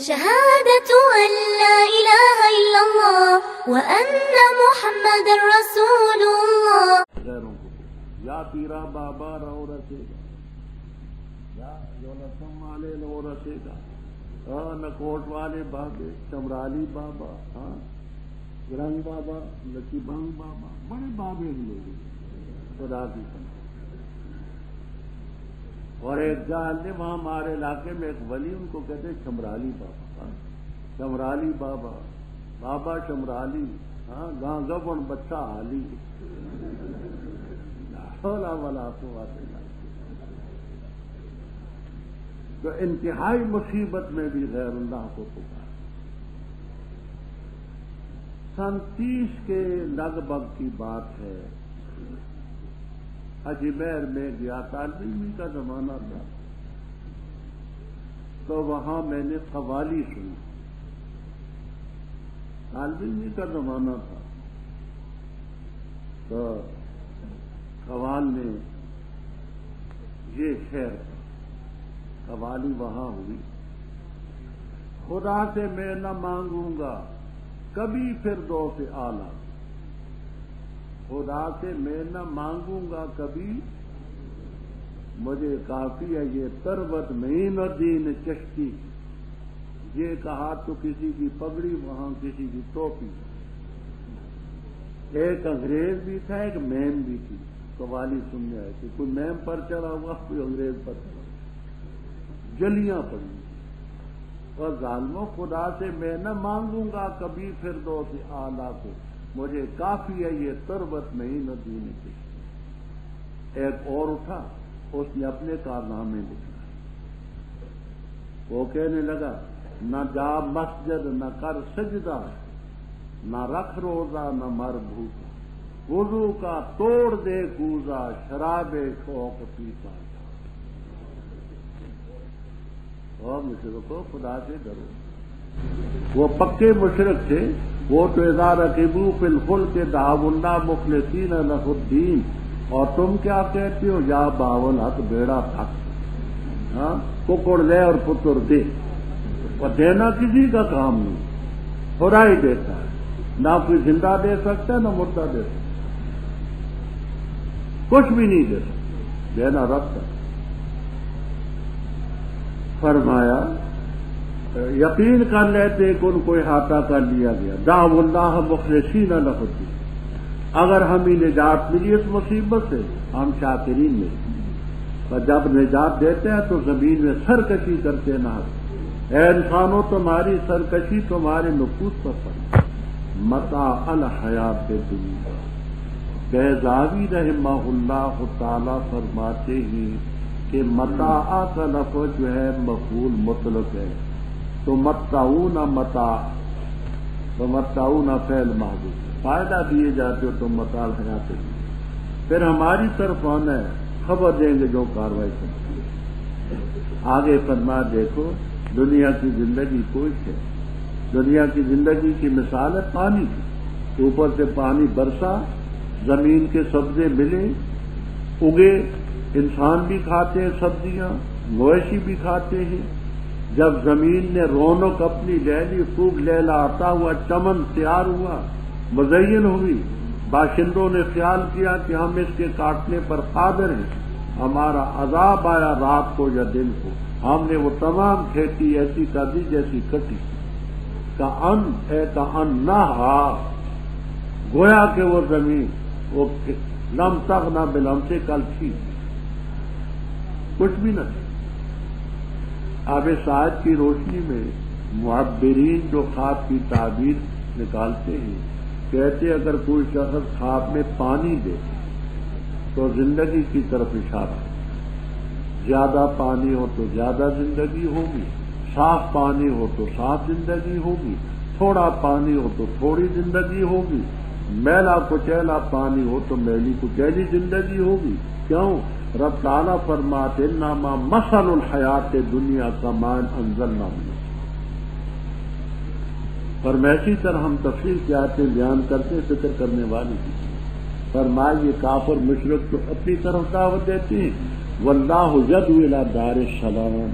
شهادة أن لا إله إلا الله وأن محمد رسول الله. غیروں کو یا پیرا بابا رو رسے گا یا یولسم والے رو رسے گا، نکوٹ والے بابے، چمرالی بابا، گرنگ بابا، لکی بنگ بابا، بڑے بابے لوگ خدا کی سمجھ. اور ایک جان نے وہاں ہمارے علاقے میں ایک ولی، ان کو کہتے ہیں چمرالی بابا، چمرالی بابا، بابا چمرالی، گاں گبن بچہ حالی، حول ولا قوت الا باللہ. تو انتہائی مصیبت میں بھی غیر اللہ کو پکارا. سن 30 کے لگ بھگ کی بات ہے، اجمیر میں گیا، طالب علمی کا زمانہ تھا، تو وہاں میں نے قوالی سنی. طالب علمی کا زمانہ تھا تو قوال میں یہ شعر قوالی وہاں ہوئی: خدا سے میں نہ مانگوں گا کبھی فردوس اعلیٰ، خدا سے میں نہ مانگوں گا کبھی، مجھے کافی ہے یہ تربت معین الدین چشتی. یہ کہا تو کسی کی پگڑی وہاں کسی کی ٹوپی. ایک انگریز بھی تھا، ایک میم بھی تھی. قوالی سننے آئے تھے، کوئی میم پر چڑھا ہوا، کوئی انگریز پر چڑھا ہوا، جلیاں پڑی. اور ظالموں، خدا سے میں نہ مانگوں گا کبھی فردوس اعلیٰ کو، مجھے کافی ہے یہ تربت معین الدین چشتی. ایک اور اٹھا، اس نے اپنے کارنامے لکھا. وہ کہنے لگا: نہ جا مسجد نہ کر سجدہ، نہ رکھ روزہ نہ مر بھوکا، وضو کا توڑ دے کوزہ، شراب شوق پیتا. اور مشرکو خدا سے ڈرو. وہ پکے مشرک تھے. وہ تو اذا رکبوا فی الفلک دعوا اللہ مخلصین لہ الدین، اور تم کیا کہتے ہو؟ یا باول حق بیڑا تھک. ککڑ لے اور پتر دے. اور دینا کسی کا کام نہیں، خدا ہی دیتا ہے. نہ کوئی زندہ دے سکتا ہے نہ مردہ دے سکتا، کچھ بھی نہیں دے سکتا، دینا رکھتا. فرمایا یقین کر لیتے کہ ان کو احاطہ کر لیا گیا. دعوا اللہ مخلصین لہ الدین. اگر ہمیں نجات ملی اس مصیبت سے ہم شاکرین میں، اور جب نجات دیتے ہیں تو زمین میں سرکشی کرتے نہ. اے انسانوں، تمہاری سرکشی تمہارے نفوس پر پڑی. متاع الحیات دنیا. بیضاوی رحمہ اللہ تعالی فرماتے ہیں کہ متاع کا لفظ جو ہے مفعول مطلق ہے، تو متعون متاع، تو متعون فعل محذوف، فائدہ دیے جاتے ہو تو متاع الحیات دنیا. پھر ہماری طرف آنا ہے، خبر دیں گے جو کاروائی کرتے ہیں. آگے فرما دیکھو دنیا کی زندگی کوئی ہے. دنیا کی زندگی کی مثال ہے پانی کی. اوپر سے پانی برسا، زمین کے سبزے ملے، اگے، انسان بھی کھاتے ہیں سبزیاں، مویشی بھی کھاتے ہیں. جب زمین نے رونق اپنی لے لی، خوب لیلا آتا ہوا چمن تیار ہوا، مزین ہوئی، باشندوں نے خیال کیا کہ ہم اس کے کاٹنے پر قادر ہیں. ہمارا عذاب آیا رات کو یا دن کو، ہم نے وہ تمام کھیتی ایسی کر دی جیسی کٹی. کأن نہا، گویا کہ وہ زمین وہ لم تغن بالامس سے کل تھی، کچھ بھی نہ تھی. آب سعد کی روشنی میں معبرین جو خواب کی تعبیر نکالتے ہیں، کہتے اگر کوئی شخص خواب میں پانی دے تو زندگی کی طرف اشارہ ہے. زیادہ پانی ہو تو زیادہ زندگی ہوگی، صاف پانی ہو تو صاف زندگی ہوگی، تھوڑا پانی ہو تو تھوڑی زندگی ہوگی، میلا کچیلا پانی ہو تو میلی کچیلی زندگی ہوگی. کیوں؟ رب تعالیٰ فرماتے انما مثل الحیات دنیا کماء انزلنا من. فرمائشی طرح ہم تفصیل کی آیتیں بیان کرتے فکر کرنے والی تھی. فرمائے یہ کافر مشرک تو اپنی طرف دعوت دیتے ہیں. واللہ یدعو الی دار السلام،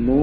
9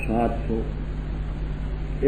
700।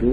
2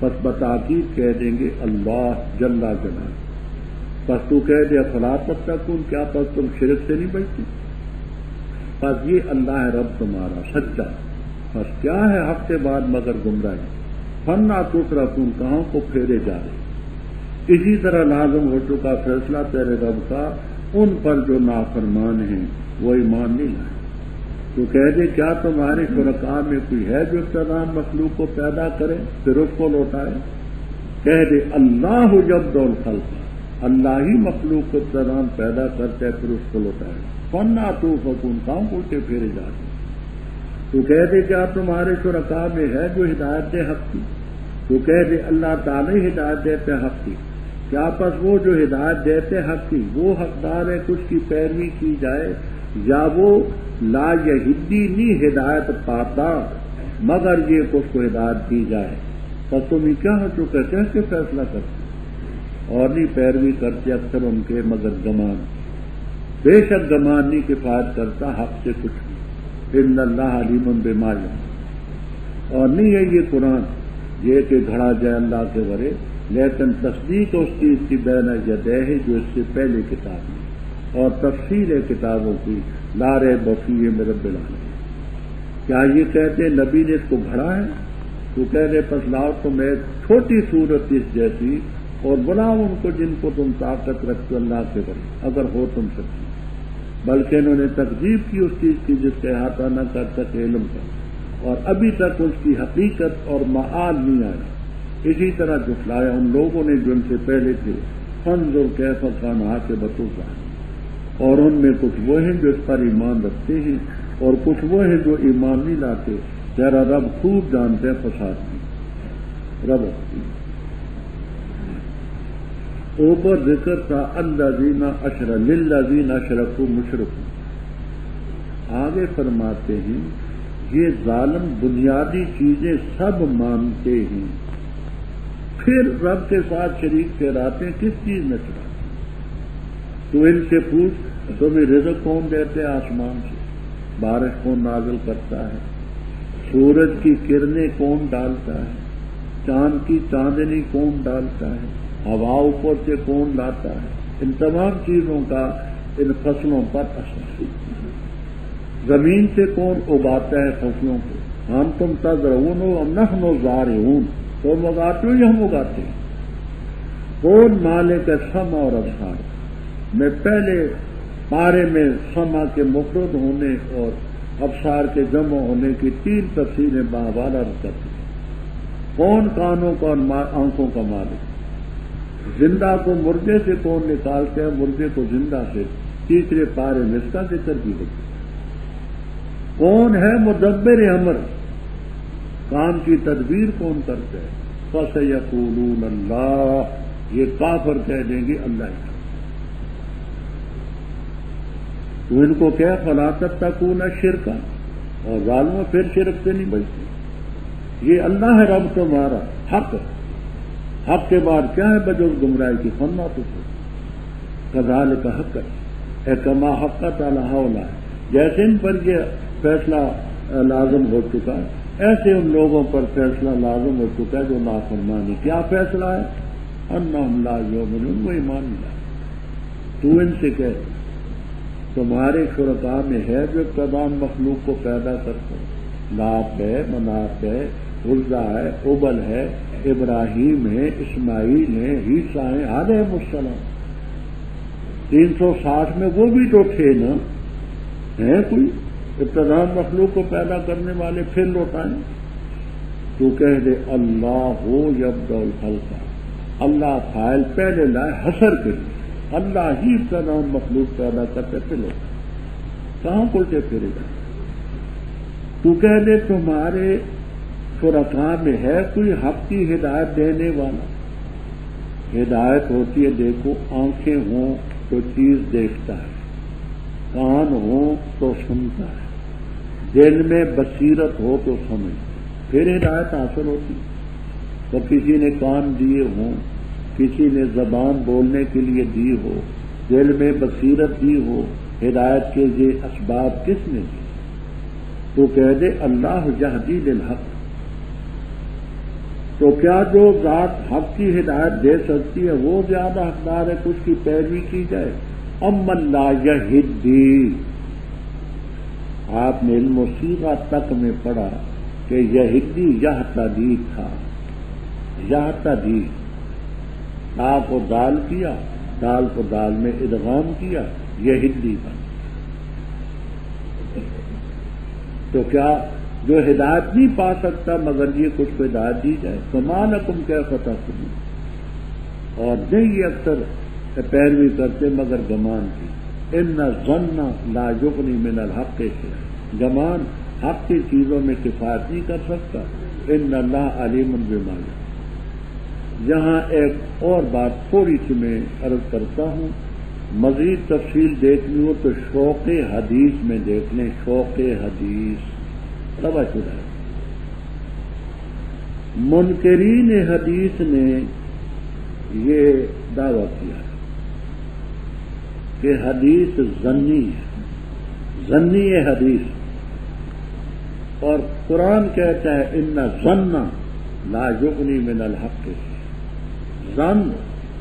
بس بتاکید کہہ دیں گے اللہ جل جلالہ. بس تو کہہ دے فلا تتقون، کیا پس تم شرک سے نہیں بچتے؟ بس یہ اللہ ہے رب تمہارا سچا. بس کیا ہے حق کے بعد مگر گمراہی. فنا تترکون، کہاں کو پھیرے جا رہے. اسی طرح لازم ہو چکا فیصلہ تیرے رب کا ان پر جو نافرمان ہیں وہ ایمان نہیں لائے. تو کہہ دے کیا تمہارے شرکاء میں کوئی ہے جو تمام مخلوق کو پیدا کرے پھر اس کو لوٹائے؟ کہہ دے اللہ یبدأ الخلق، اللہ ہی مخلوق کو تمام پیدا کرتا ہے پھر اس کو لوٹائے. فنا تؤفکون، کہاں الٹے پھیرے جاتے. تو کہہ دے کیا تمہارے شرکاء میں ہے جو ہدایت دے حق کی؟ تو کہہ دے اللہ تعالی ہدایت دیتے حق کی. کیا پس وہ جو ہدایت دیتے حق کی وہ حقدار ہے کچھ کی پیروی کی جائے، یا وہ لا یہدی نہیں ہدایت پاتا مگر یہ کہ اس کو ہدایت دی جائے؟ تو تم کیا ہو چکے کیسے فیصلہ کرتے اور نہیں پیروی کرتے اکثر ان کے مگر گمان. بے شک گمان نہیں کفایت کرتا حق سے کچھ بھی. ان اللہ علیم بما یعملون. اور نہیں ہے یہ قرآن یہ کہ گھڑا جائے اللہ کے ورے، لیکن تصدیق اس چیز کی بین یدیہ ہے جو اس سے پہلے کتاب میں، اور تفصیل کتابوں کی لا ریب فیہ من رب العالمین. کیا یہ کہتے نبی نے اس کو گھڑا ہے؟ تو کہتے پس لاؤ تم ایک چھوٹی صورت اس جیسی اور بلاؤ ان کو جن کو تم طاقت رکھتے اللہ کے ورے اگر ہو تم سچی. بلکہ انہوں نے تکذیب کی اس چیز کی جس سے احاطہ نہ کر سکے علم کا، اور ابھی تک اس کی حقیقت اور معال نہیں آیا. اسی طرح جھٹلایا ان لوگوں نے جو ان سے پہلے تھے. فانظر کیف کان عاقبۃ الظالمین. اور ان میں کچھ وہ ہیں جو اس پر ایمان رکھتے ہیں اور کچھ وہ ہیں جو ایمان نہیں لاتے. تیرا رب خوب جانتے ہیں فساد کی. رب اوپر ذکر تھا الذین للذین اشرکوا مشرکون. آگے فرماتے ہیں یہ ظالم بنیادی چیزیں سب مانتے ہیں، پھر رب کے ساتھ شریک ٹھہراتے ہیں. کس چیز میں ٹھہراتے ہیں؟ تو ان سے پوچھ تمہیں رزق کون دیتے ہیں؟ آسمان سے. بارش کون نازل کرتا ہے؟ سورج کی کرنیں کون ڈالتا ہے؟ چاند کی چاندنی کون ڈالتا ہے؟ ہوا اوپر سے کون لاتا ہے؟ ان تمام چیزوں کا ان فصلوں پر اثر. زمین سے کون اگاتا ہے فصلوں کو؟ ہم تم تزرعون ام نحن زارعون، تم اگاتے ہو یا ہم اگاتے ہیں؟ کون مالک ہے سمع اور ابصار؟ میں پہلے پارے میں سمع کے مفرد ہونے اور ابصار کے جمع ہونے کی 3 تفصیلیں باہر عرض کرتی ہیں. کون کانوں کا اور آنکھوں کا مالک؟ زندہ کو مردے سے کون نکالتے ہیں، مردے کو زندہ سے؟ تیسرے پارے میں اس کا ذکر بھی ہوتا ہے. کون ہے مدبر امر؟ کام کی تدبیر کون کرتا ہے؟ فسیقولون اللہ، یہ کافر کہہ دیں گے اللہ ہی. تو ان کو کیا فلا تتقون الشرک، اور ظالموں پھر شرک سے نہیں بچتے. یہ اللہ ہے رب تمہارا حق. حق کے بعد کیا ہے بجز گمراہی کی؟ فنا تو کذالک حق ہے کما حق تعالی ہؤلاء، جیسے ان پر یہ فیصلہ لازم ہو چکا ہے ایسے ان لوگوں پر فیصلہ لازم ہو چکا ہے جو نافرمانی. کیا فیصلہ ہے؟ انہم لا یؤمنون، وہ ایمان نہیں لائے. تو ان سے کہے تمہارے شرکاء میں ہے جو تمام مخلوق کو پیدا کرتے ہیں. لات ہے، منات ہے، عزا ہے، ابل ہے، ابراہیم ہے، اسماعیل ہے، عیسیٰ ہیں، علیہم السلام. 360 میں وہ بھی تو تھے نا. ہیں کوئی ابتداء مخلوق کو پیدا کرنے والے پھر لوٹائیں؟ تو کہہ دے اللہ ہو یبدأ الخلق، اللہ فاعل پہلے لائے حسر کے لیے. اللہ ہی ابتداء مخلوق پیدا کرتے پھر لوٹائیں. کہاں الٹے پھرے جائیں؟ تو کہہ دے تمہارے شرکاء میں ہے کوئی حق کی ہدایت دینے والا؟ ہدایت ہوتی ہے دیکھو، آنکھیں ہوں تو چیز دیکھتا ہے، کان ہو تو سنتا ہے، دل میں بصیرت ہو تو سمجھ، پھر ہدایت حاصل ہوتی. تو کسی نے کان دیے ہوں، کسی نے زبان بولنے کے لیے دی ہو، دل میں بصیرت دی ہو، ہدایت کے یہ اسباب کس نے دی؟ تو کہہ دے اللہ یہدی للحق، تو کیا جو ذات حق کی ہدایت دے سکتی ہے وہ زیادہ حقدار ہے کہ اس کی پیروی کی جائے؟ امن لا یہدی، آپ نے علم و سیغہ تک میں پڑھا کہ یہدی یہتدی تھا، یہتدی، تا کو دال کیا، دال کو دال میں ادغام کیا، یہدی بن۔ تو کیا جو ہدایت نہیں پا سکتا مگر یہ کچھ کو ہدایت دی جائے؟ فما لکم کیف تحکمون، اور نہیں یہ اکثر پیروی کرتے مگر گمان کی۔ ان الظن لا یغنی من الحق شیئا، گمان حق کی چیزوں میں کفایت نہیں کر سکتا۔ ان اللہ علیم بما یفعلون۔ یہاں ایک اور بات تھوڑی سی میں عرض کرتا ہوں، مزید تفصیل دیکھنی ہو تو شوق حدیث میں دیکھ لیں، شوق حدیث توجہ ہے۔ منکرین حدیث نے یہ دعویٰ کیا کہ حدیث ظنی ہے، ظنی ہے حدیث، اور قرآن کہتا ہے ان ظن لا یغنی من الحق، ظن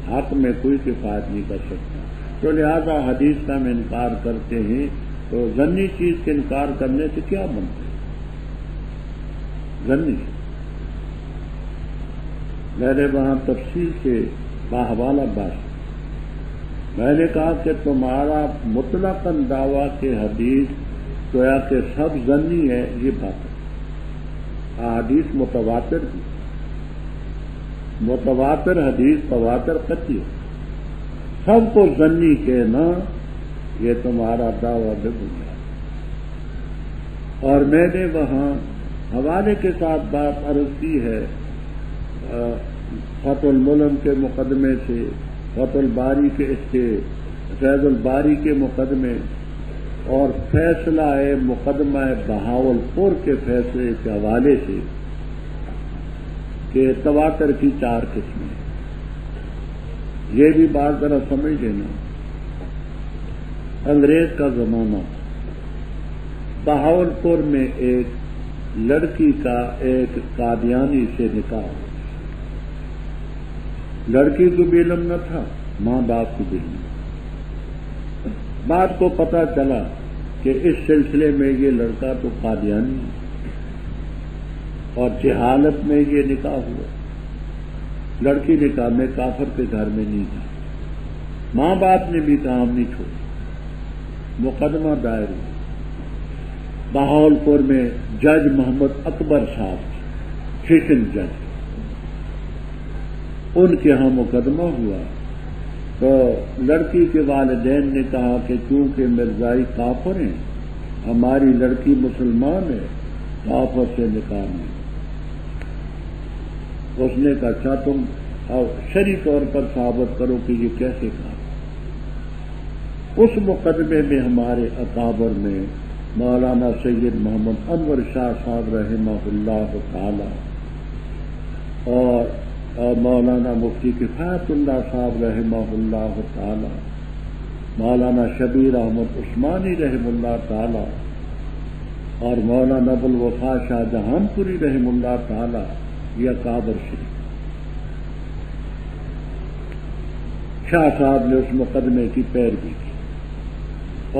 حق میں کوئی کفایت نہیں کر سکتا، تو لہذا حدیث کا ہم انکار کرتے ہیں، تو ظنی چیز کے انکار کرنے سے کیا بنتا ہے؟ ظنی۔ میں نے وہاں تفصیل سے باحوالہ بات، میں نے کہا کہ تمہارا مطلقاً دعویٰ کہ حدیث گویا کہ سب ظنی ہے، یہ بات ہے۔ حدیث متواتر بھی، متواتر حدیث تواتر قطعی ہے، سب کو ظنی کہنا یہ تمہارا دعویٰ بے بنیاد۔ اور میں نے وہاں حوالے کے ساتھ بات عرض کی ہے، فتح الملم کے مقدمے سے، فتح الباری کے اس کے فیض الباری کے مقدمے اور فیصلہ مقدمہ بہاولپور کے فیصلے کے حوالے سے کہ تواتر کی 4 قسمیں۔ یہ بھی بات ذرا سمجھ لینا، انگریز کا زمانہ، بہاولپور میں ایک لڑکی کا ایک قادیانی سے نکاح، لڑکی کو بھی علم نہ تھا، ماں باپ کو بھی علم۔ بات کو پتہ چلا کہ اس سلسلے میں یہ لڑکا تو قادیانی ہے اور جہالت میں یہ نکاح ہوا، لڑکی نکاح میں کافر کے گھر میں نہیں تھی، ماں باپ نے بھی کہا ہم نہیں چھوڑا، مقدمہ دائر ہوا۔ بہاولپور میں جج محمد اکبر صاحب، سیشن جج، ان کے ہاں مقدمہ ہوا، تو لڑکی کے والدین نے کہا کہ چونکہ مرزائی کافر ہیں، ہماری لڑکی مسلمان ہے، کافر سے نکاح نہیں۔ اس نے کہا اچھا تم شرعی طور پر ثابت کرو کہ یہ کیسے کہا۔ اس مقدمے میں ہمارے اکابر میں مولانا سید محمد انور شاہ صاحب رحمہ اللہ تعالی اور مولانا مفتی کفایت اللہ صاحب رحمہ اللہ تعالی، مولانا شبیر احمد عثمانی رحمہ اللہ تعالی اور مولانا ابوالوفا شاہ جہان پوری رحمہ اللہ تعالی، یہ اکابر شریف شاہ صاحب نے اس مقدمے کی پیروی کی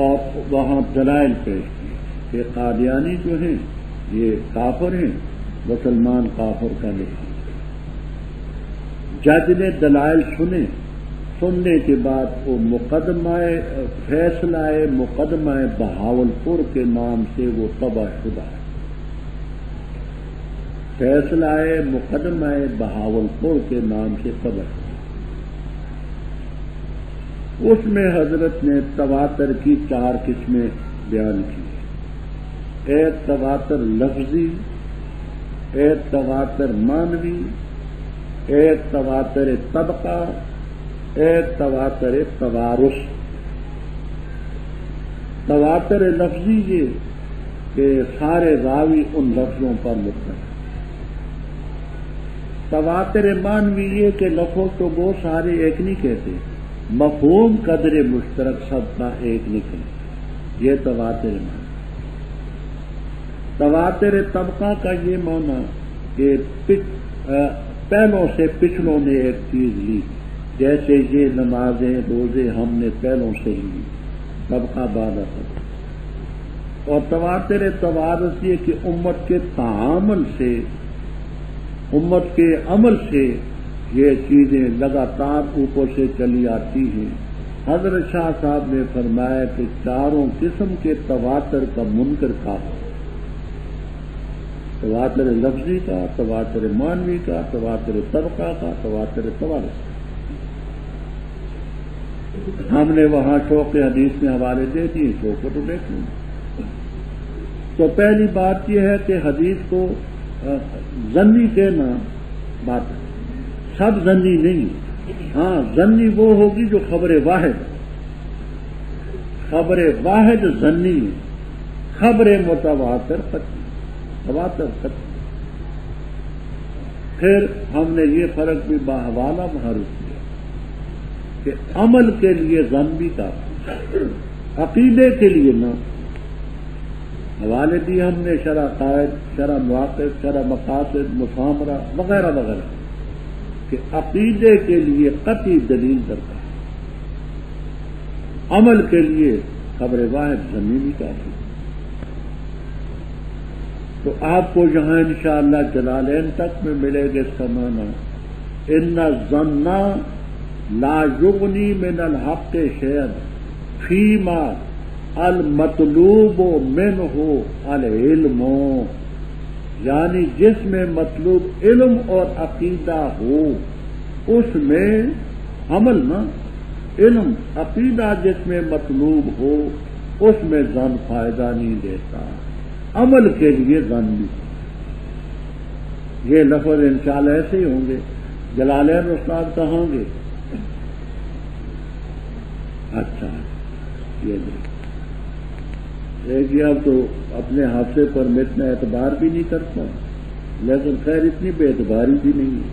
اور وہاں دلائل پیش کیے کہ قادیانی جو ہیں یہ کافر ہیں، مسلمان کافر کا نہیں۔ جج نے دلائل سننے کے بعد وہ مقدمہ فیصلہ مقدمہ بہاولپور کے نام سے وہ تباہ شدہ ہے، فیصلہ مقدمہ بہاولپور کے نام سے تباہ شدہ۔ اس میں حضرت نے تواتر کی 4 قسمیں بیان کی، ایک تواتر لفظی، ایک تواتر مانوی، ایک تواتر طبقہ، ایک تواتر توارث۔ تواتر لفظی یہ کہ سارے راوی ان لفظوں پر متفق۔ تواتر مانوی یہ کہ لفظ تو وہ سارے ایک نہیں کہتے، مفہوم قدر مشترک سب کا ایک نکلے، یہ تواتر مانوی۔ تواتر طبقہ کا یہ معنی کہ پہلوں سے پچھلوں نے ایک چیز لی، جیسے یہ نمازیں روزے ہم نے پہلوں سے لی، طبقہ بعد طبقہ، اور تواتر توارث یہ کہ امت کے تعامل سے، امت کے عمل سے یہ چیزیں لگاتار اوپر سے چلی آتی ہیں۔ حضرت شاہ صاحب نے فرمایا کہ چاروں قسم کے تواتر کا منکر کافر، تواتر لفظی کا، تواتر معنوی کا، تواتر طبقہ کا، تواتر توارث کا۔ ہم نے وہاں شوق حدیث میں حوالے دے دیے، شوق کو تو دیکھ لیں۔ تو پہلی بات یہ ہے کہ حدیث کو ظنی کہنا بات ہے، سب ظنی نہیں، ہاں ظنی وہ ہوگی جو خبر واحد، خبر واحد ظنی، خبر متواتر قطعی، تواتر قطعی۔ پھر ہم نے یہ فرق بھی باحوالہ معروف کیا کہ عمل کے لیے ظن بھی کافی، عقیدے کے لیے نہ۔ حوالے دی ہم نے شرع قائد، شرع مواقف، شرع مقاصد، مفامرہ وغیرہ وغیرہ، کہ عقیدے کے لیے قطعی دلیل درکار، عمل کے لیے خبر واحد ظنی بھی کافی۔ تو آپ کو یہاں انشاءاللہ جلالین تک میں ملے گا اس کا معنی، ان الظن لا یغنی من الحق شیئا فیما المطلوب منہ العلم، یعنی جس میں مطلوب علم اور عقیدہ ہو اس میں عمل نہ، علم عقیدہ جس میں مطلوب ہو اس میں ظن فائدہ نہیں دیتا، عمل کے لیے ظن بھی۔ یہ لفظ انشاءاللہ ایسے ہی ہوں گے۔ جلالین استاد کہاں گے؟ اچھا یہ دیکھ اب تو اپنے حادثے پر میں اتنا اعتبار بھی نہیں کرتا، لیکن خیر اتنی بے اعتباری بھی نہیں ہے۔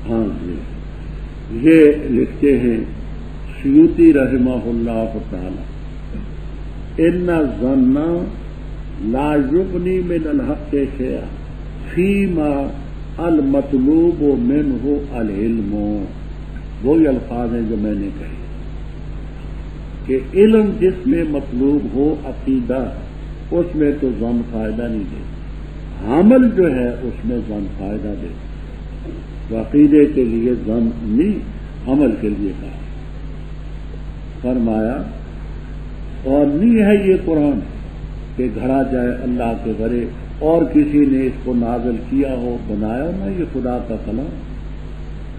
ہاں جی یہ لکھتے ہیں سیوطی رحمہ اللہ تعالی، ان الظن لا یغنی من الحق شیئا فیما المطلوب منہ العلم، وہی الفاظ ہیں جو میں نے کہے کہ علم جس میں مطلوب ہو عقیدہ اس میں تو ظن فائدہ نہیں دے، عمل جو ہے اس میں ظن فائدہ دے، عقیدے کے لیے ظن نہیں، عمل کے لیے کہا۔ فرمایا اور نہیں ہے یہ قرآن کہ گھڑا جائے اللہ کے گھرے اور کسی نے اس کو نازل کیا ہو، بنایا نہ، یہ خدا کا کلام،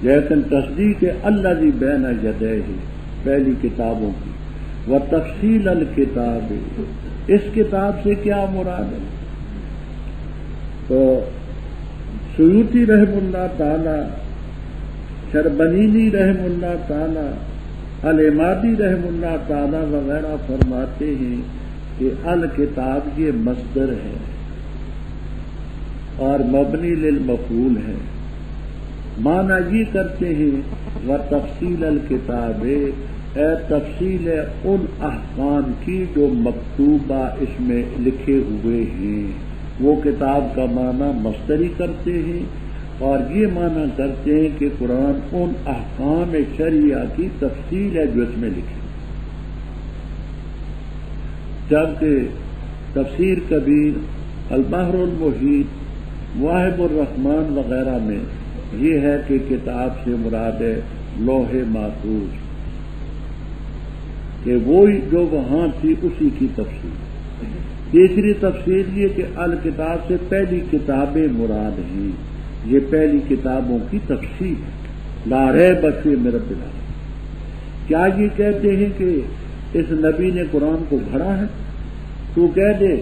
لیکن تصدیق الذی بین یدیہ پہلی کتابوں کی، و تفصیل الکتاب، اس کتاب سے کیا مراد ہے؟ تو سیوطی رحم اللہ تعالی، شربنینی رحم اللہ تعالی، العمادی رحم اللہ تعالی وغیرہ فرماتے ہیں کہ الکتاب یہ مصدر ہے اور مبنی للمفعول ہے، معنی یہ کرتے ہیں و تفصیل الکتاب، اے تفصیل ان احکام کی جو مکتوبہ اس میں لکھے ہوئے ہیں، وہ کتاب کا معنی مصدری کرتے ہیں اور یہ معنی کرتے ہیں کہ قرآن ان احکام شرعیہ کی تفصیل ہے جو اس میں لکھی، جبکہ تفسیر کبیر، البحر المحیط، واہب الرحمن وغیرہ میں یہ ہے کہ کتاب سے مراد ہے لوح محفوظ، کہ وہی جو وہاں تھی اسی کی تفصیل۔ تیسری تفصیل یہ کہ الکتاب سے پہلی کتابیں مراد ہیں، یہ پہلی کتابوں کی تفصیل ہے، لا ریب فیہ من رب العالمین۔ کیا یہ کہتے ہیں کہ اس نبی نے قرآن کو گھڑا ہے؟ تو کہہ دے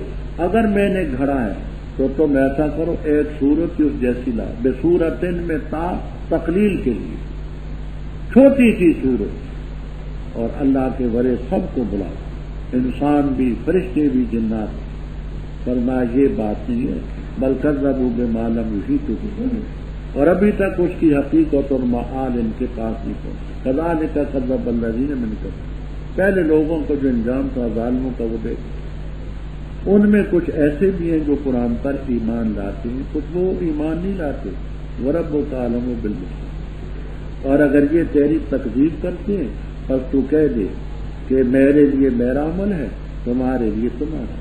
اگر میں نے گھڑا ہے تو تم ایسا کرو ایک سورت اس جیسی لا، بسورتن میں تا تقلیل کے لیے، چھوٹی سی سورت، اور اللہ کے ورے سب کو بلاؤ، انسان بھی، فرشتے بھی، جنات۔ فرمایا یہ بات نہیں ہے، بل کذبوا بما لم یحیطوا به، اور ابھی تک اس کی حقیقت اور معال ان کے پاس نہیں پہنچی۔ کذالک کذب الذین من قبلہم، پہلے لوگوں کو جو انجام تھا ظالموں کا وہ دیکھ، ان میں کچھ ایسے بھی ہیں جو قرآن پر ایمان لاتے ہیں، کچھ وہ ایمان نہیں لاتے۔ وَرَبُّكَ أَعْلَمُ بِالْمُفْسِدِينَ، اور اگر یہ تیری تکذیب کرتے ہیں پس تو کہہ دے کہ میرے لیے میرا عمل ہے، تمہارے لیے تمہارا،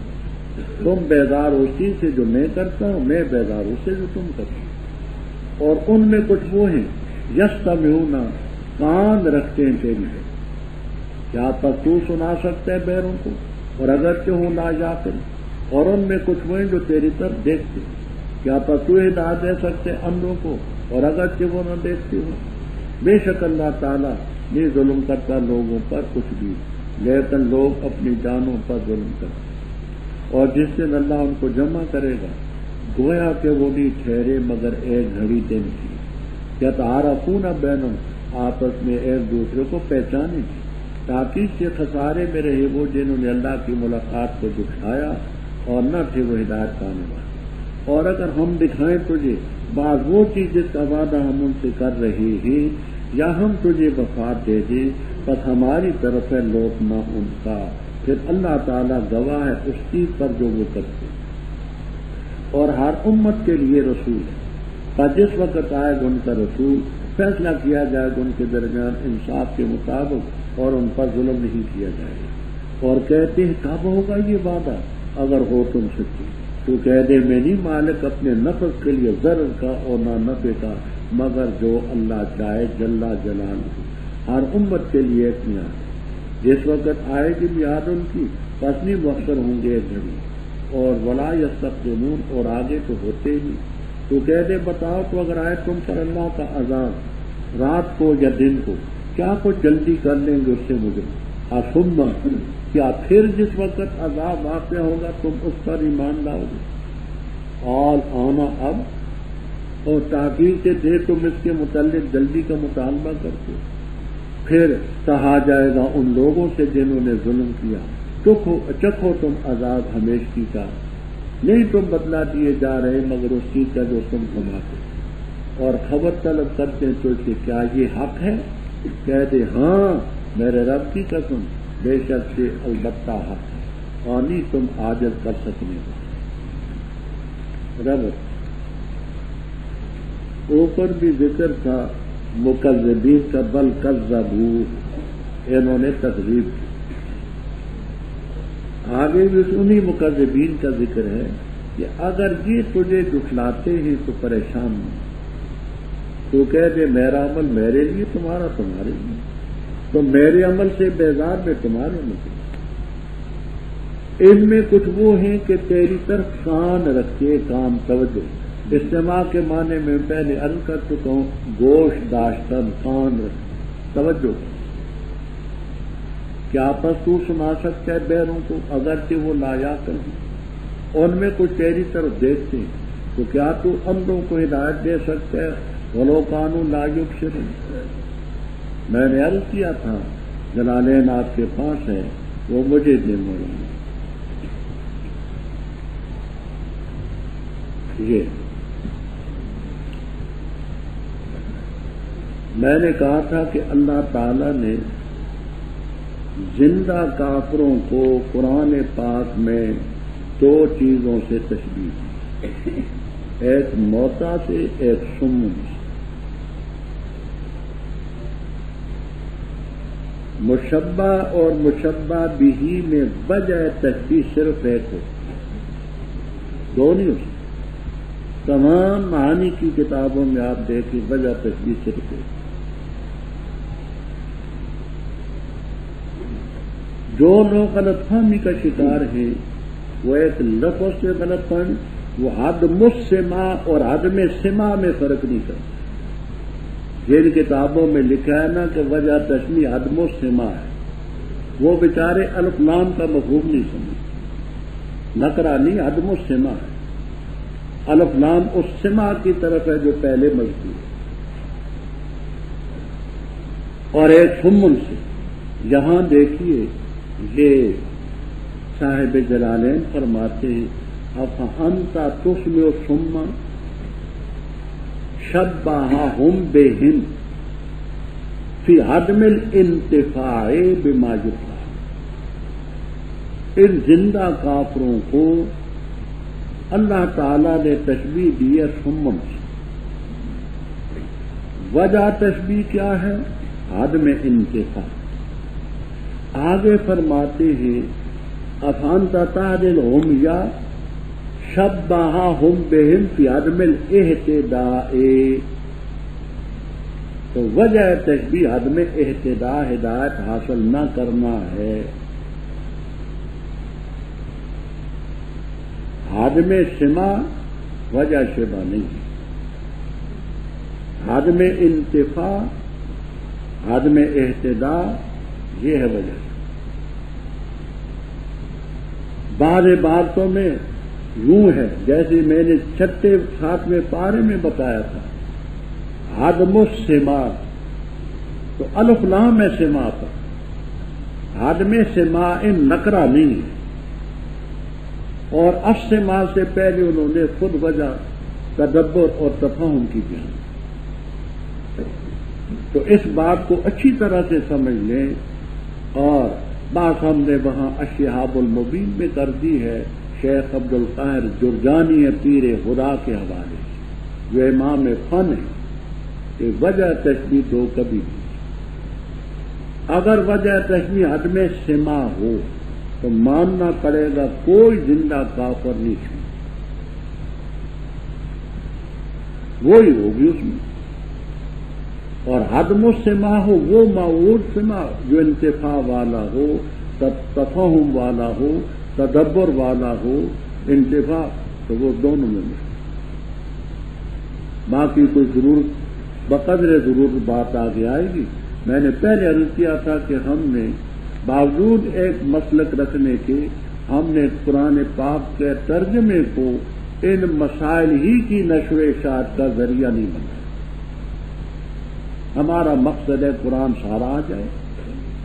تم بیزار اس چیز سے جو میں کرتا ہوں، میں بیزار اس سے جو تم کرتے ہو۔ اور ان میں کچھ وہ ہیں یستمعون، کان رکھتے ہیں تیری بات، کیا پس تو سنا سکتا ہے بیروں کو، اور اگرچہ ہوں لا یعقل، اور ان میں کچھ وہ ہیں جو تیری طرف دیکھتے ہیں، کیا پس تو ہدایت دے سکتے اندھوں کو، اور اگرچہ وہ نہ دیکھتے ہو۔ بے شک اللہ تعالیٰ نہیں ظلم کرتا لوگوں پر کچھ بھی، لیکن لوگ اپنی جانوں پر ظلم کرتے، اور جس دن اللہ ان کو جمع کرے گا گویا کہ وہ نہیں ٹھہرے مگر ایک گھڑی دن کی، یتعارفون بینہم، آپس میں ایک دوسرے کو پہچانے کی، تاکہ اس کے خسارے میں رہے وہ جنہوں نے اللہ کی ملاقات کو دکھایا اور نہ تھے وہ ہدایت پانے والے۔ اور اگر ہم دکھائیں تجھے بعض وہ چیز جس کا وعدہ ہم ان سے کر رہے ہیں، یا ہم تجھے وفات دے دیں، بس ہماری طرف ہے لوٹنا ان کا، پھر اللہ تعالیٰ گواہ ہے اس چیز پر جو وہ کرتے ہیں۔ اور ہر امت کے لیے رسول ہے، پر جس وقت آئے گا ان کا رسول فیصلہ کیا جائے گا ان کے درمیان انصاف کے مطابق، اور ان پر ظلم نہیں کیا جائے گا۔ اور کہتے ہیں کب ہوگا یہ وعدہ، اگر ہو تم سچے تو کہہ دے میں نہیں مالک اپنے نفس کے لیے ضرر کا اور نہ نفع کا، مگر جو اللہ چاہے جل جلالہ۔ ہر امت کے لیے ایک میعاد، جس وقت آئے گی میعاد ان کی پس نہیں مؤخر ہوں گے ایک گھڑی، اور ولا یستقدمون، اور آگے تو ہوتے ہی۔ تو کہہ دے بتاؤ تو اگر آئے تم پر اللہ کا عذاب رات کو یا دن کو، کیا کچھ جلدی کر لیں گے اس سے مجرم؟ ثم، کیا پھر جس وقت عذاب واقع ہوگا تم اس پر ایمان لاؤ گے؟ آل آنا، اب، اور تاکید سے دے تم اس کے متعلق جلدی کا مطالبہ کرتے، پھر کہا جائے گا ان لوگوں سے جنہوں نے ظلم کیا، چکھو تم عذاب ہمیشگی کا، نہیں تم بدلا دیے جا رہے مگر اس چیز کا جو تم کماتے، اور خبر طلب کرتے ہیں تو کہ کیا یہ حق ہے؟ کہہ دے ہاں میرے رب کی قسم بے شک سے البتہ حق ہے، اور نہیں تم عاجز کر سکنے رب۔ اوپر بھی ذکر تھا مکذبین کا، بل کذبوا، انہوں نے تکذیب کی۔ آگے بھی انہی مکذبین کا ذکر ہے کہ اگر یہ تجھے جھٹلاتے ہیں تو پریشان نہ، تو کہہ دے میرا عمل میرے لیے، تمہارا تمہارے لیے، تو میرے عمل سے بیزار میں تمہارے عمل۔ ان میں کچھ وہ ہیں کہ تیری طرف کان رکھتے، کام توجہ، استماع کے معنی میں پہلے عرض کر چکا ہوں، گوش داشتن، کان رکھ، توجہ۔ کیا پس تو سنا سکتا ہے بیروں کو، اگرچہ وہ لا یعقل ہیں، ان میں کچھ تیری طرف دیکھتے ہیں، تو کیا تو اندھوں کو ہدایت دے سکتا ہے؟ وَلَوْ كَانُوا لَا يُبْصِرُونَ۔ میں نے عرض کیا تھا جلالین آپ کے پاس ہے، وہ مجھے دے مولانا۔ یہ میں نے کہا تھا کہ اللہ تعالی نے زندہ کافروں کو قرآن پاک میں دو چیزوں سے تشبیہ دی، ایک موتا سے، ایک سمن سے۔ مشبہ اور مشبہ بہی میں وجہ تشبیہ صرف ایک ہو، دو نہیں ہو سکتی۔ تمام معانی کی کتابوں میں آپ دیکھیں وجہ تشبیہ صرف ایک۔ جو لوگ غلط فہمی کا شکار ہیں وہ ایک لفظ سے غلط فہمی، وہ عدم السماع اور عدم سماع میں فرق نہیں کرتے۔ جن کتابوں میں لکھا ہے نا کہ وجہ تشبیہ عدم السماع ہے، وہ بیچارے الف لام کا مفہوم نہیں سمجھتے، نقرہ نہیں، عدم السماع ہے۔ الف لام اس سماع کی طرف ہے جو پہلے مذکور ہے، اور ایک سمن سے۔ یہاں دیکھیے یہ صاحب جلالین فرماتے ہیں افأنت تسمع الصم شبہہم بہم فی عدم الانتفاع بما یطلب. ان زندہ کافروں کو اللہ تعالی نے تشبیہ دی ہے سمم سے. وجہ تشبیہ کیا ہے؟ عدم انتفاع. آگے فرماتے ہیں افانت تعدلہم یا شبہہم بہم فی عدم الاہتداء. تو وجہ تشبیہ عدم اہتداء ہدایت حاصل نہ کرنا ہے. عدم سماع وجہ شبہ نہیں ہے. عدم انتفاع عدم اہتداء یہ ہے وجہ. بعض عبارتوں میں یوں ہے جیسے میں نے 7ویں پارے میں بتایا تھا عدم السماع تو الف لام ہے سماع پر. عدم سماع نکرہ نہیں ہے. اور السماع سے پہلے انہوں نے خود وجہ تدبر اور تفہم کی بیان. تو اس بات کو اچھی طرح سے سمجھ لیں. اور بات ہم نے وہاں الشہاب المبین میں کر دی ہے شیخ عبد القاہر جرجانی پیر خدا کے حوالے سے جو امام فن ہے کہ وجہ تشبیہ دو کبھی نہیں. اگر وجہ تشبیہ عدم سماع ہو تو ماننا پڑے گا کوئی زندہ کافر نہیں چھوڑ. وہی ہوگی اس میں. اور عدم السماع ہو وہ موعود سماع جو انتفاع والا ہو تفہم والا ہو تدبر والا ہو انتفاع تو وہ دونوں میں مشکل. باقی کوئی ضرورت بقدر ضرورت بات آگے آئے گی. میں نے پہلے عرض کیا تھا کہ ہم نے باوجود ایک مسلک رکھنے کے ہم نے قرآن پاک کے ترجمے کو ان مسائل ہی کی نشر و اشاعت کا ذریعہ نہیں بنا. ہمارا مقصد ہے قرآن سارا آ جائے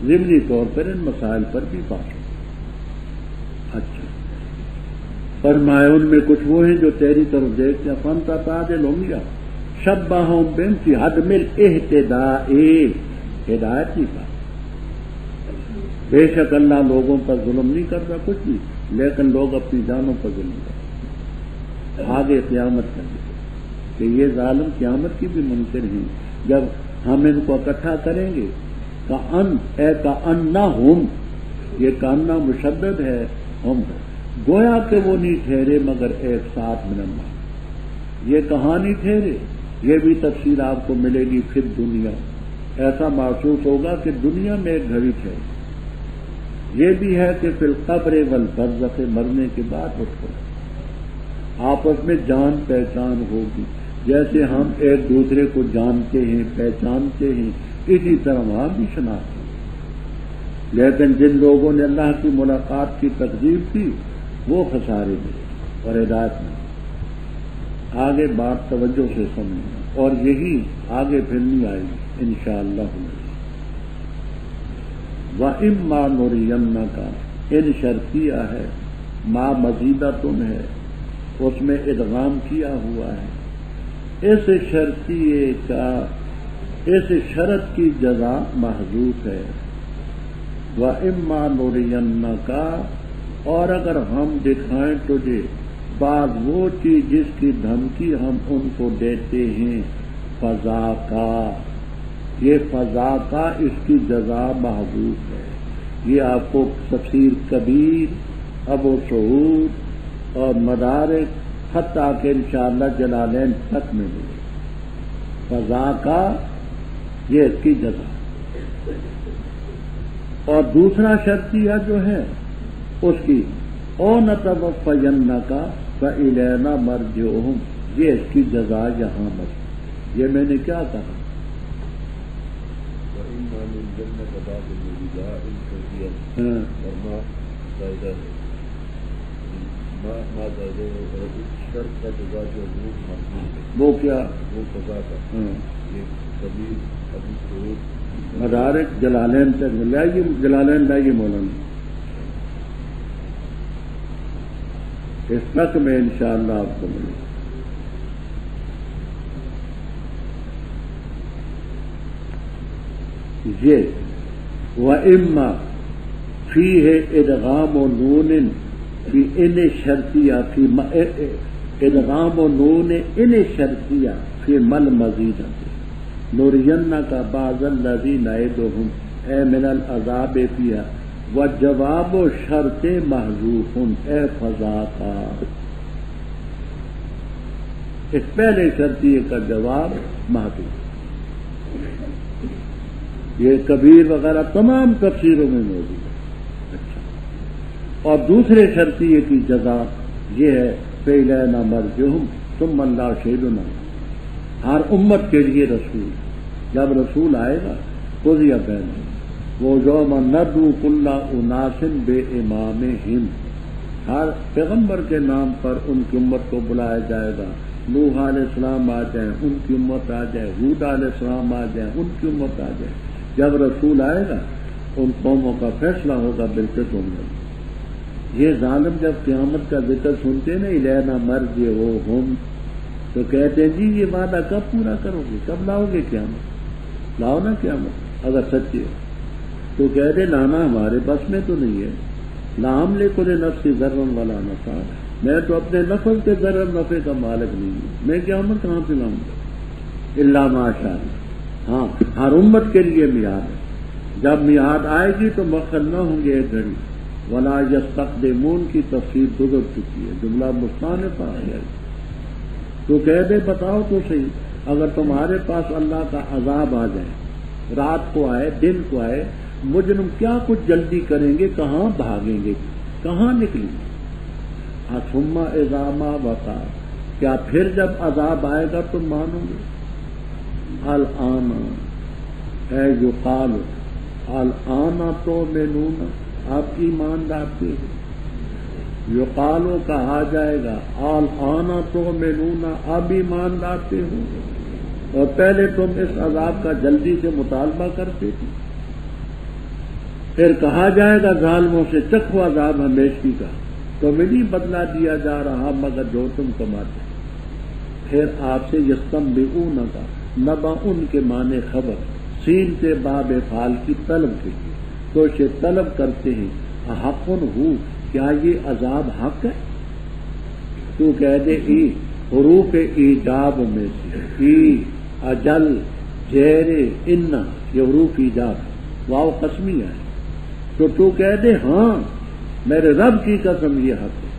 ضمنی طور پر ان مسائل پر بھی بات ہو. اچھا فرمائے ان میں کچھ وہ ہیں جو تیری طرف دیکھتے ہیں فانتا تعدلہم یا شبہہم بہم فی عدم الاہتداء. ہدایت نہیں پا. بے شک اللہ لوگوں پر ظلم نہیں کرتا کچھ بھی لیکن لوگ اپنی جانوں پر ظلم کرتے. آگے قیامت کریں کہ یہ ظالم قیامت کی بھی منکر ہیں. جب ہم ان کو اکٹھا کریں گے کأنہم یہ کاننا مشدد ہے ہم گویا کہ وہ نہیں ٹھہرے مگر ایک ساتھ من اللہ. یہ کہانی ٹھہرے یہ بھی تفصیل آپ کو ملے گی. پھر دنیا ایسا محسوس ہوگا کہ دنیا میں ایک گھڑی ٹھہرے. یہ بھی ہے کہ فی القبر والبرزخ مرنے کے بعد اٹھ کر آپس میں جان پہچان ہوگی. جیسے ہم ایک دوسرے کو جانتے ہیں پہچانتے ہیں اسی طرح وہاں بھی شناخت ہے. لیکن جن لوگوں نے اللہ کی ملاقات کی تکذیب کی وہ خسارے میں اور ہدایت میں. آگے بات توجہ سے سمجھنا اور یہی آگے پھر نہیں آئے گی انشاءاللہ. وَإِمَّا نُرِيَنَّكَ ان شرطیہ ہے ما مزیدتن ہے اس میں ادغام کیا ہوا ہے. اس شرطیے کا اس شرط کی جزا محذوف ہے. وَإِمَّا نُرِيَنَّكَ اور اگر ہم دکھائیں تجھے بعض وہ چیز جس کی دھمکی ہم ان کو دیتے ہیں فضا کا یہ فضا کا اس کی جزا محذوف ہے. یہ آپ کو تفسیر کبیر ابو سعود اور مدارک حتیٰ کہ انشاءاللہ جلالین تک میں ملے. فضا کا یہ اس کی جزا. اور دوسرا شرطیہ جو ہے اس کی او نتوفینک فالینا مرجعہم یہ اس کی جزا یہاں مر. یہ میں نے کیا کہا وہ کیا مدارک جلالین تک لائیے جلالین لائیے مولانا اس تک میں انشاءاللہ آپ کو ملوں. یہ وَإِمَّا فِيهِ إِدْغَامُ نُونٍ فِي إِنِ شَرْطِيَّةٍ إِدْغَامُ نُونٍ إِنِ شَرْطِيَّةٍ فِي مَلْ مَزِيدَةٍ نُرِيَنَّكَ بَعْضَ الَّذِي نَعِدُهُمْ اے مِنَ الْعَذَابِ فِيهَا وَالْجَوَابُ شَرْطٍ مَحْذُوفٌ اے فضاقا. اس پہلے شرطیے کا جواب محذوف. یہ کبیر وغیرہ تمام تفسیروں میں موجود ہے. اچھا، اور دوسرے شرطیے کی جزا یہ ہے فَإِلَيْنَا مَرْجِعُهُمْ ثُمَّ اللَّهُ شَهِيدٌ. ہر امت کے لیے رسول، جب رسول آئے گا قُضِیَ بَیْنَهُمْ وہ یوم نَدْعُو کُلَّ أُنَاسٍ بِإِمَامِهِمْ. ہر پیغمبر کے نام پر ان کی امت کو بلایا جائے گا. نوح علیہ السلام آ جائیں ان کی امت آ جائے، ہود علیہ السلام آ جائیں ان کی امت آ جائے. جب رسول آئے گا ان قوموں کا فیصلہ ہوگا بالکل تم نے. یہ ظالم جب قیامت کا ذکر سنتے نا الینا مرجعہم تو کہتے ہیں جی یہ وعدہ کب پورا کرو گے، کب لاؤ گے قیامت؟ لاؤ نا قیامت اگر سچے ہو تو کہہ دے لانا ہمارے بس میں تو نہیں ہے. لا املک لنفسی ضرا ولا نفعا، میں تو اپنے نفع کے ضرر نفع کا مالک نہیں ہوں، میں قیامت کہاں سے لاؤں گا؟ الا ما شاء اللہ. ہاں ہر امت کے لیے میعاد ہے. جب میعاد آئے گی تو مؤخر نہ ہوں گے ایک گھڑی. ولا یستقدمون کی تفسیر گزر چکی ہے، جملہ مستانف آ گیا. تو کہہ دے بتاؤ تو صحیح، اگر تمہارے پاس اللہ کا عذاب آ جائے، رات کو آئے دن کو آئے، مجرم کیا کچھ جلدی کریں گے، کہاں بھاگیں گے، کہاں نکلیں گے؟ ثم اذا ما وقع، کیا پھر جب عذاب آئے گا تم مانو گے؟ الآن اے یقال الآن تؤمنون، آپ ایمان لاتے ہو. یقالو کہا جائے گا الآن تؤمنون، اب ایمان لاتے ہو، اور پہلے تم اس عذاب کا جلدی سے مطالبہ کرتے تھے. پھر کہا جائے گا ظالموں سے چکھو عذاب ہمیشگی کا، تو نہیں بدلہ دیا جا رہا مگر جو تم کماتے. پھر آپ سے یستنبئون کا نبا ان کے معنی خبر، سین سے باب فعال کی طلب کے لیے، تو اسے طلب کرتے ہیں حق ہو، کیا یہ عذاب حق ہے؟ تو کہہ دے ای حروف ایجاب میں سے ای اجل زیر ان، یہ حروف ایجاب واو قسمیہ ہے. تو کہہ دے ہاں میرے رب کی قسم یہ حق ہے.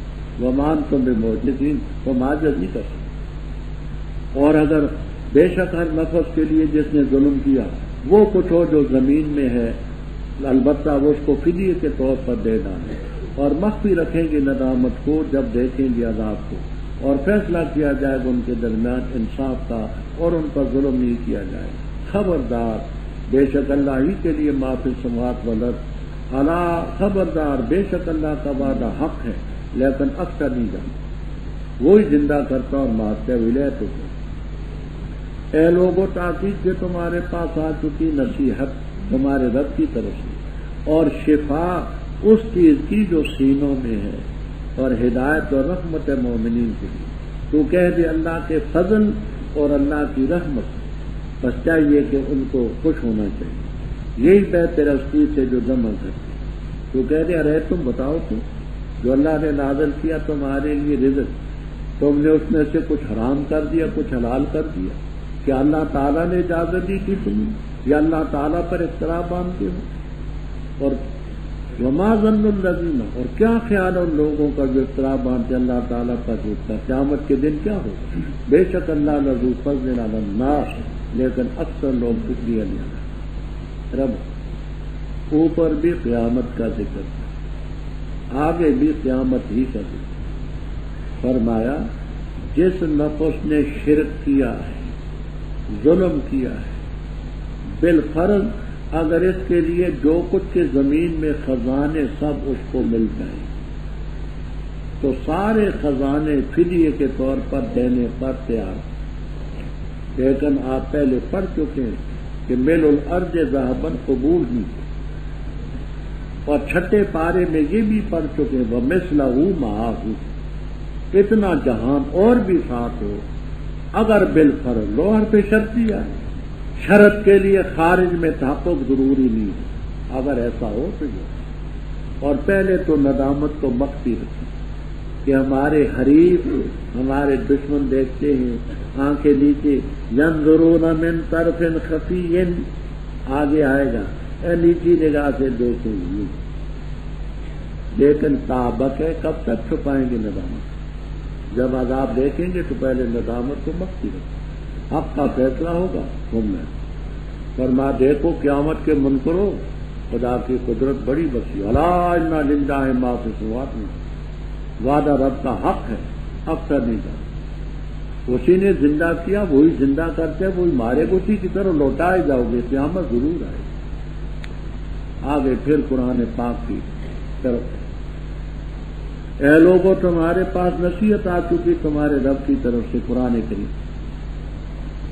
ومان تم بمعجزین، تم عاجز نہیں کر سکتے. اور اگر بے شک ہر نفس کے لیے جس نے ظلم کیا وہ کچھ ہو جو زمین میں ہے، البتہ وہ اس کو فدیے کے طور پر دے ڈالیں، اور مخفی رکھیں گے ندامت کو جب دیکھیں گے عذاب کو، اور فیصلہ کیا جائے گا ان کے درمیان انصاف کا، اور ان پر ظلم نہیں کیا جائے گا. خبردار بے شک اللہ ہی کے لیے معافی السماوات والارض، اللہ خبردار بے شک اللہ کا وعدہ حق ہے لیکن اکثر نہیں جانتا. وہی زندہ کرتا اور مارتا ولایت ہوتا. اے لوگوں تاکید سے تمہارے پاس آ چکی نصیحت تمہارے رب کی طرف سے، اور شفا اس چیز کی جو سینوں میں ہے، اور ہدایت اور رحمت مومنین کے لیے. تو کہہ دے اللہ کے فضل اور اللہ کی رحمت، بس چاہیے کہ ان کو خوش ہونا چاہیے. یہی بیت رسول سے جو جمع کرتے. تو کہہ دے ارے تم بتاؤ تو جو اللہ نے نازل کیا تمہارے لیے رزق، تم نے اس میں سے کچھ حرام کر دیا کچھ حلال کر دیا؟ کیا اللہ تعالیٰ نے اجازت دی تھی تمہیں، یا اللہ تعالیٰ پر افترا باندھتے ہو؟ اور وما ظن الذین، اور کیا خیال ان لوگوں کا جو افترا باندھتے اللہ تعالیٰ پر جھوٹا، قیامت کے دن کیا ہوگا؟ بے شک اللہ لذو فضل علی الناس، لیکن اکثر لوگ شکریہ نہیں ادا. رب اوپر بھی قیامت کا ذکر، آگے بھی قیامت ہی کا ذکر. فرمایا جس نفس نے شرک کیا ہے، ظلم کیا ہے، بالفرض اگر اس کے لیے جو کچھ کے زمین میں خزانے سب اس کو مل جائیں تو سارے خزانے فدیے کے طور پر دینے پر تیار. لیکن آپ پہلے پڑھ چکے ہیں کہ مل الارض ذهبا قبول ہی، اور چھٹے پارے میں یہ بھی پڑھ چکے ہیں ومثلہ معہ، اتنا جہان اور بھی ساتھ ہو، اگر بالفرض لوہر پہ شرط دیا ہے، شرط کے لیے خارج میں تحقق ضروری نہیں ہے، اگر ایسا ہو تو یہ، اور پہلے تو ندامت کو مخفی رکھیں کہ ہمارے حریف، ہمارے دشمن دیکھتے ہیں آنکھیں نیچے، ینظرون من طرف خفی، آگے آئے گا، اے نیچی نگاہ سے دیکھیں گے، لیکن تابق ہے، کب تک چھپائیں گے ندامت؟ جب عذاب دیکھیں گے تو پہلے ندامت کو مخفی رکھیں، حق کا فیصلہ ہوگا تم میں، فرما دیکھو قیامت کے منکرو، خدا کی قدرت بڑی وسیع، الا ان للہ ما فی السماوات، وعدہ رب کا حق ہے، اکثر نہیں جاتا، اسی نے زندہ کیا، وہی زندہ کرتے، وہی مارے گا، اسی کی طرح لوٹائے جاؤ گے، قیامت ضرور آئے گی۔ آگے پھر قرآن پاک کی طرف، اے لوگوں تمہارے پاس نصیحت آ چکی تمہارے رب کی طرف سے قرآن کریم،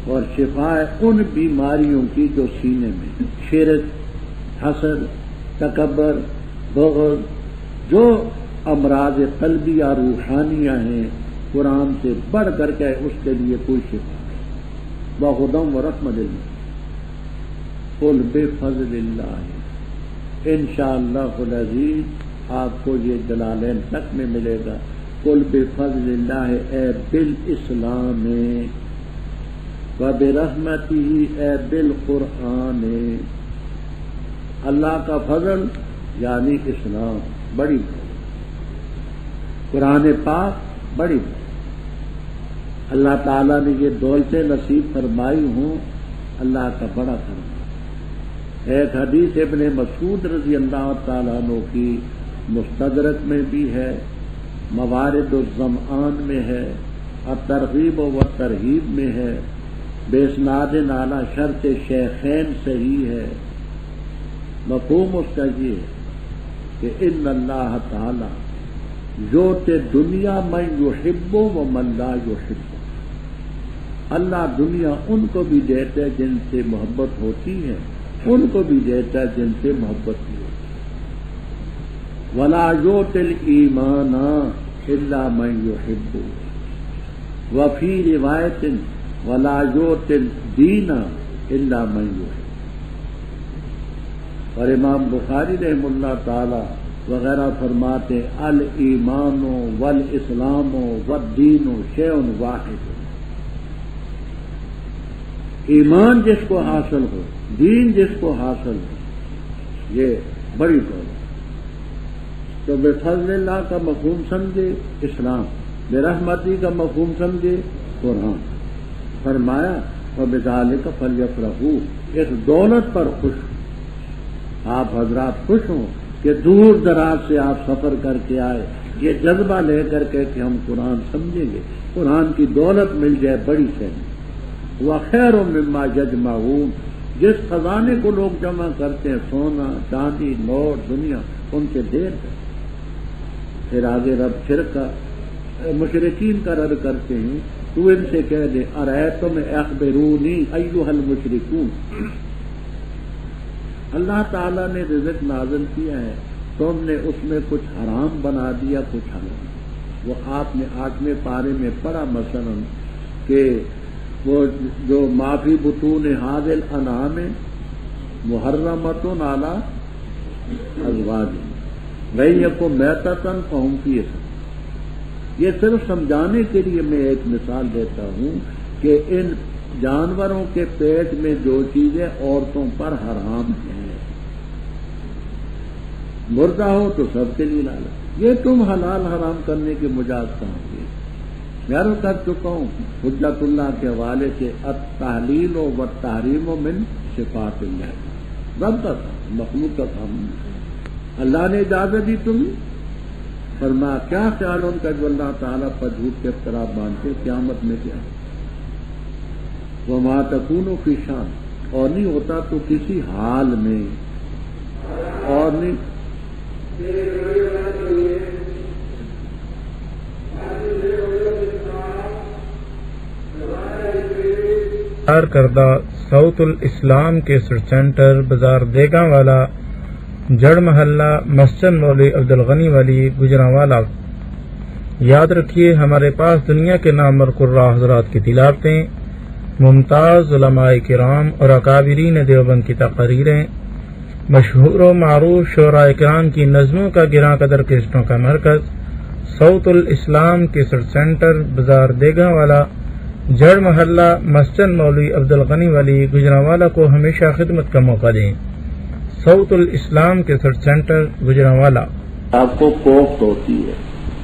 اور شفا ہے ان بیماریوں کی جو سینے میں، شرک، حسد، تکبر، بغض، جو امراض قلبیہ روحانیہ ہیں، قرآن سے بڑھ کر کے اس کے لیے کوئی شفا نہیں، وہدی ورحمۃ للمؤمنین، قل بفضل اللہ، انشاءاللہ العزیز آپ کو یہ جلالین تک میں ملے گا، قل بفضل اللہ، اے بالاسلام وبرحمتہ، اے بالقرآن، اللہ کا فضل یعنی اسلام بڑی قرآن پاک بڑی، اللہ تعالیٰ نے یہ دولتیں نصیب فرمائی ہوں، اللہ کا بڑا کرم۔ ایک حدیث ابن مسعود رضی اللہ تعالیٰ عنہ کی مستدرک میں بھی ہے، موارد الظمآن میں ہے، الترغیب و ترہیب میں ہے، باسناد اعلی شرط شیخین صحیح ہے۔ مفہوم اس کا یہ ہے کہ ان اللہ تعالی یؤتی دنیا من یحب و من لا یحب، اللہ دنیا ان کو بھی دیتا ہے جن سے محبت ہوتی ہے، ان کو بھی دیتا ہے جن سے محبت نہیں ہوتی۔ ولا یؤتی الایمان الا من یحب، وفی روایت ولا یؤتی الدین الا من یحب۔ اور امام بخاری رحمہ اللہ تعالی وغیرہ فرماتے الایمان والاسلام والدین شیء واحد، ایمان جس کو حاصل ہو، دین جس کو حاصل ہو، یہ بڑی دولت۔ تو بفضل اللہ کا مفہوم سمجھے اسلام، برحمتی کا مفہوم سمجھے قرآن، فرمایا وبذالک فلیفرحوا، اس دولت پر خوش، آپ حضرات خوش ہوں کہ دور دراز سے آپ سفر کر کے آئے، یہ جذبہ لے کر کے کہ ہم قرآن سمجھیں گے، قرآن کی دولت مل جائے بڑی شہر، وخیر مما یجمعون، جس خزانے کو لوگ جمع کرتے ہیں، سونا چاندی نوٹ دنیا، ان سے دیر ہے۔ پھر آگے رب شرک کا مشرکین کا رد کرتے ہیں، تو ان سے کہہ دے ارأیتم اخبرونی ایھا المشرکون، اللہ تعالیٰ نے رزق نازل کیا ہے، تم نے اس میں کچھ حرام بنا دیا کچھ حلال۔ وہ آپ نے 8ویں پارے میں پڑھا مثلا کہ وہ جو معافی بطون ھذا الانعام محرمۃ علی ازواجہم وَإِن یکن میتۃ فہم فیہ، یہ صرف سمجھانے کے لیے میں ایک مثال دیتا ہوں کہ ان جانوروں کے پیٹ میں جو چیزیں عورتوں پر حرام ہیں، مردہ ہو تو سب کے لیے لال، یہ تم حلال حرام کرنے کے مجاز کہاں گے؟ میں عرض کر چکا ہوں حجت اللہ کے حوالے سے التحلیل و تحریم من صفات اللہ، رب کا مخلوق کا کام، اللہ نے اجازت دی تمہیں، فرمایا کیا خیال ان کا جو اللہ تعالیٰ پر جھوٹ کے افترا باندھتے، قیامت میں کیا وما تکون فی شان، اور نہیں ہوتا تو کسی حال میں، اور نہیں تیار کردہ ساؤتھ الاسلام کیسٹ سینٹر بازار دیگاں والا جڑ محلہ مسجد مولوی عبدالغنی والی گجرانوالہ یاد رکھیے ہمارے پاس دنیا کے نامور قراء حضرات کی تلاوتیں، ممتاز علماء کرام اور اکابرین دیوبند کی تقریریں، مشہور و معروف شعراء کرام کی نظموں کا گراں قدر قسطوں کا مرکز صوت الاسلام کیسٹ سینٹر، بازار دیگا والا، جڑ محلہ، مسجد مولوی عبدالغنی والی، گجرانوالہ کو ہمیشہ خدمت کا موقع دیں۔ صوت الاسلام کیسٹ سینٹر، گجرانوالہ۔ آپ کو کوفت ہوتی ہے،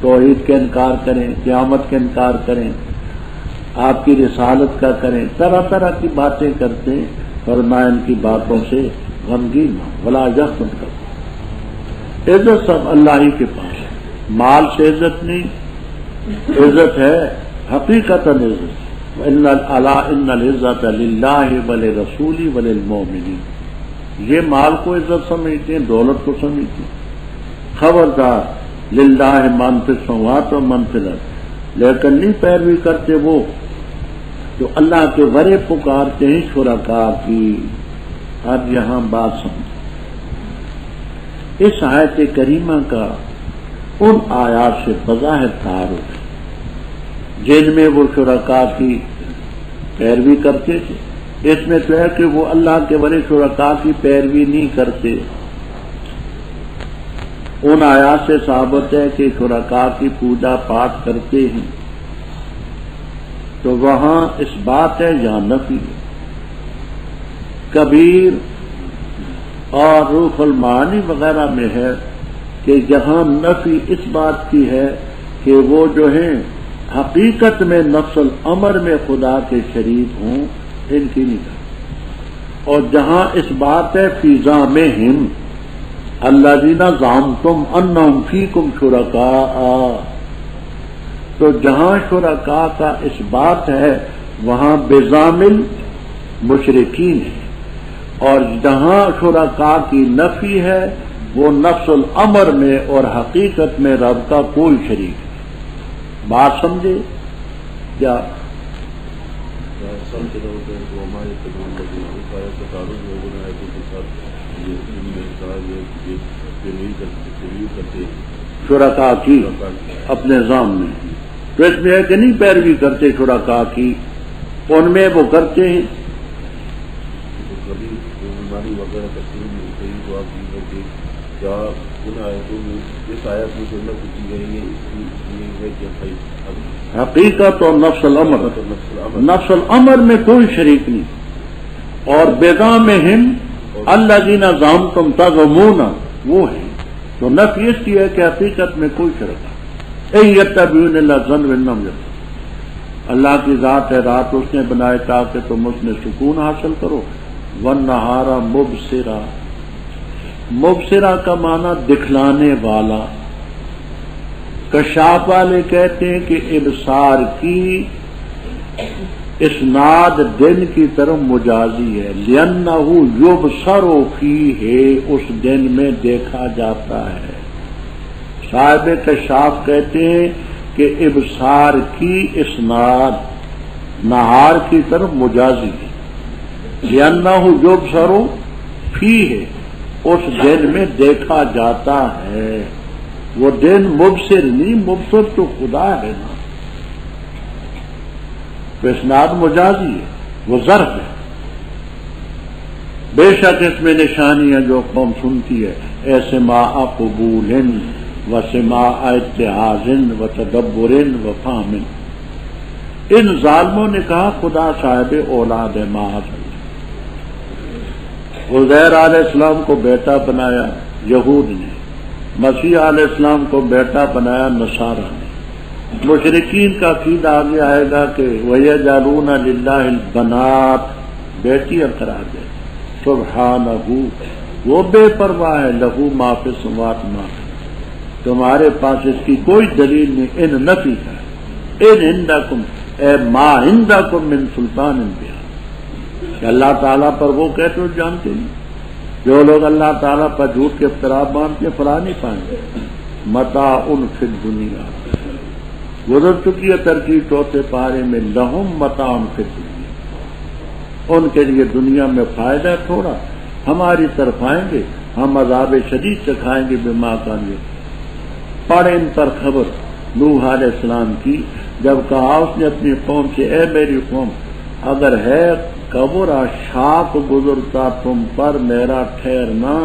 توحید کا انکار کریں، قیامت کا انکار کریں، آپ کی رسالت کا کریں، طرح طرح کی باتیں کرتے ہیں، فرمایا ان کی باتوں سے غمگین ہو، ولا یحزن کرو۔ عزت سب اللہ ہی کے پاس ہے، مال سے عزت نہیں، عزت ہے حقیقت عزت۔ ان العزت للہ ولرسولہ وللمؤمنین، یہ مال کو عزت سمجھتے ہیں، دولت کو سمجھتے ہیں۔ خبردار، للہ من فی السماوات و من فی الارض، لیکن نہیں پیروی کرتے وہ جو اللہ کے ورے پکارتے ہیں شرکاء کی۔ اب یہاں بات سمجھ، اس آیت کریمہ کا ان آیات سے بظاہر تعارف ہے جن میں وہ شرکاء کی پیروی کرتے تھے۔ اس میں تو ہے کہ وہ اللہ کے ورے شرکاء کی پیروی نہیں کرتے۔ ان آیات سے ثابت ہے کہ شرکاء کی پوجا پاٹ کرتے ہیں، تو وہاں اس بات ہے یہاں نفی ہے۔ کبیر اور روح المعانی وغیرہ میں ہے کہ جہاں نفی اس بات کی ہے کہ وہ جو ہیں حقیقت میں نفس الامر میں خدا کے شریک ہوں، ان کی نہیں کرتے۔ اور جہاں اس بات ہے فی زعمہم الذین زعمتم انہم فیکم شرکاء، تو جہاں شرکاء کا اس بات ہے وہاں بزامل مشرکین ہے، اور جہاں شرکاء کی نفی ہے وہ نفس الامر میں اور حقیقت میں رب کا کوئی شریک نہیں۔ بات سمجھے کیا؟ شرکاء کی اپنے نظام میں تو اس میں ہے کہ نہیں پیروی کرتے شرکاء کی، ان میں وہ کرتے ہیں۔ حقیقت اور نفس الامر، نفس الامر میں کوئی شریک نہیں، اور بزعمہم الذین زعمتم تزعمون وہ ہے، تو نفی اس کی ہے کہ حقیقت میں کوئی شرک نہیں۔ ان یتبعون الا الظن وانہم یظنون، اللہ کی ذات ہے، رات اس نے بنائے تاکہ تم اس میں سکون حاصل کرو۔ والنہار مبصرا، مبصرا کا معنی دکھلانے والا۔ کشاف والے کہتے ہیں کہ ابصار کی اسناد دن کی طرف مجازی ہے، لأنہ یبصر فیہ، اس دن میں دیکھا جاتا ہے۔ صاحب کشاف کہتے ہیں کہ ابصار کی اسناد نہار کی طرف مجازی ہے، لأنہ یبصر فیہ، اس دن میں دیکھا جاتا ہے۔ وہ دن مبصر نہیں، مبصر تو خدا ہے نا، اسناد مجازی ہے، وہ ظرف ہے۔ بے شک اس میں نشانیاں جو قوم سنتی ہے، اے سماع قبول و سماع اتعاظ و تدبر و فہم۔ ان ظالموں نے کہا خدا صاحب اولاد معاذ اللہ۔ عزیر علیہ السلام کو بیٹا بنایا یہود نے، مسیح علیہ السلام کو بیٹا بنایا نصارہ نے۔ مشرکین کا عقیدہ آگے آئے گا کہ وَيَجْعَلُونَ لِلَّهِ الْبَنَاتِ، بیٹی قرار دے، سبحانہ، وہ بے پرواہ ہے، لہو ما فی السماوات ما فی الارض، تمہارے پاس اس کی کوئی دلیل نہیں۔ ان نفی کا ان عندکم اے ما عندکم من سلطان بہا، کہ اللہ تعالیٰ پر وہ کہتے ہو جانتے نہیں۔ جو لوگ اللہ تعالیٰ پر جھوٹ کے افتراء باندھتے ہیں فلاں نہیں پائیں گے۔ متاع فی الدنیا، گزر چکی ہے ترکیب چوتھے پارے میں، لہم متاع فی الدنیا، ان کے لیے دنیا میں فائدہ تھوڑا، ہماری طرف آئیں گے ہم عذاب شدید سے کھائیں گے۔ بما کانوا، پڑھ ان پر خبر، نوح علیہ السلام کی، جب کہا اس نے اپنی قوم سے اے میری قوم، اگر ہے کبرا شاق گزرتا تم پر میرا ٹھہرنا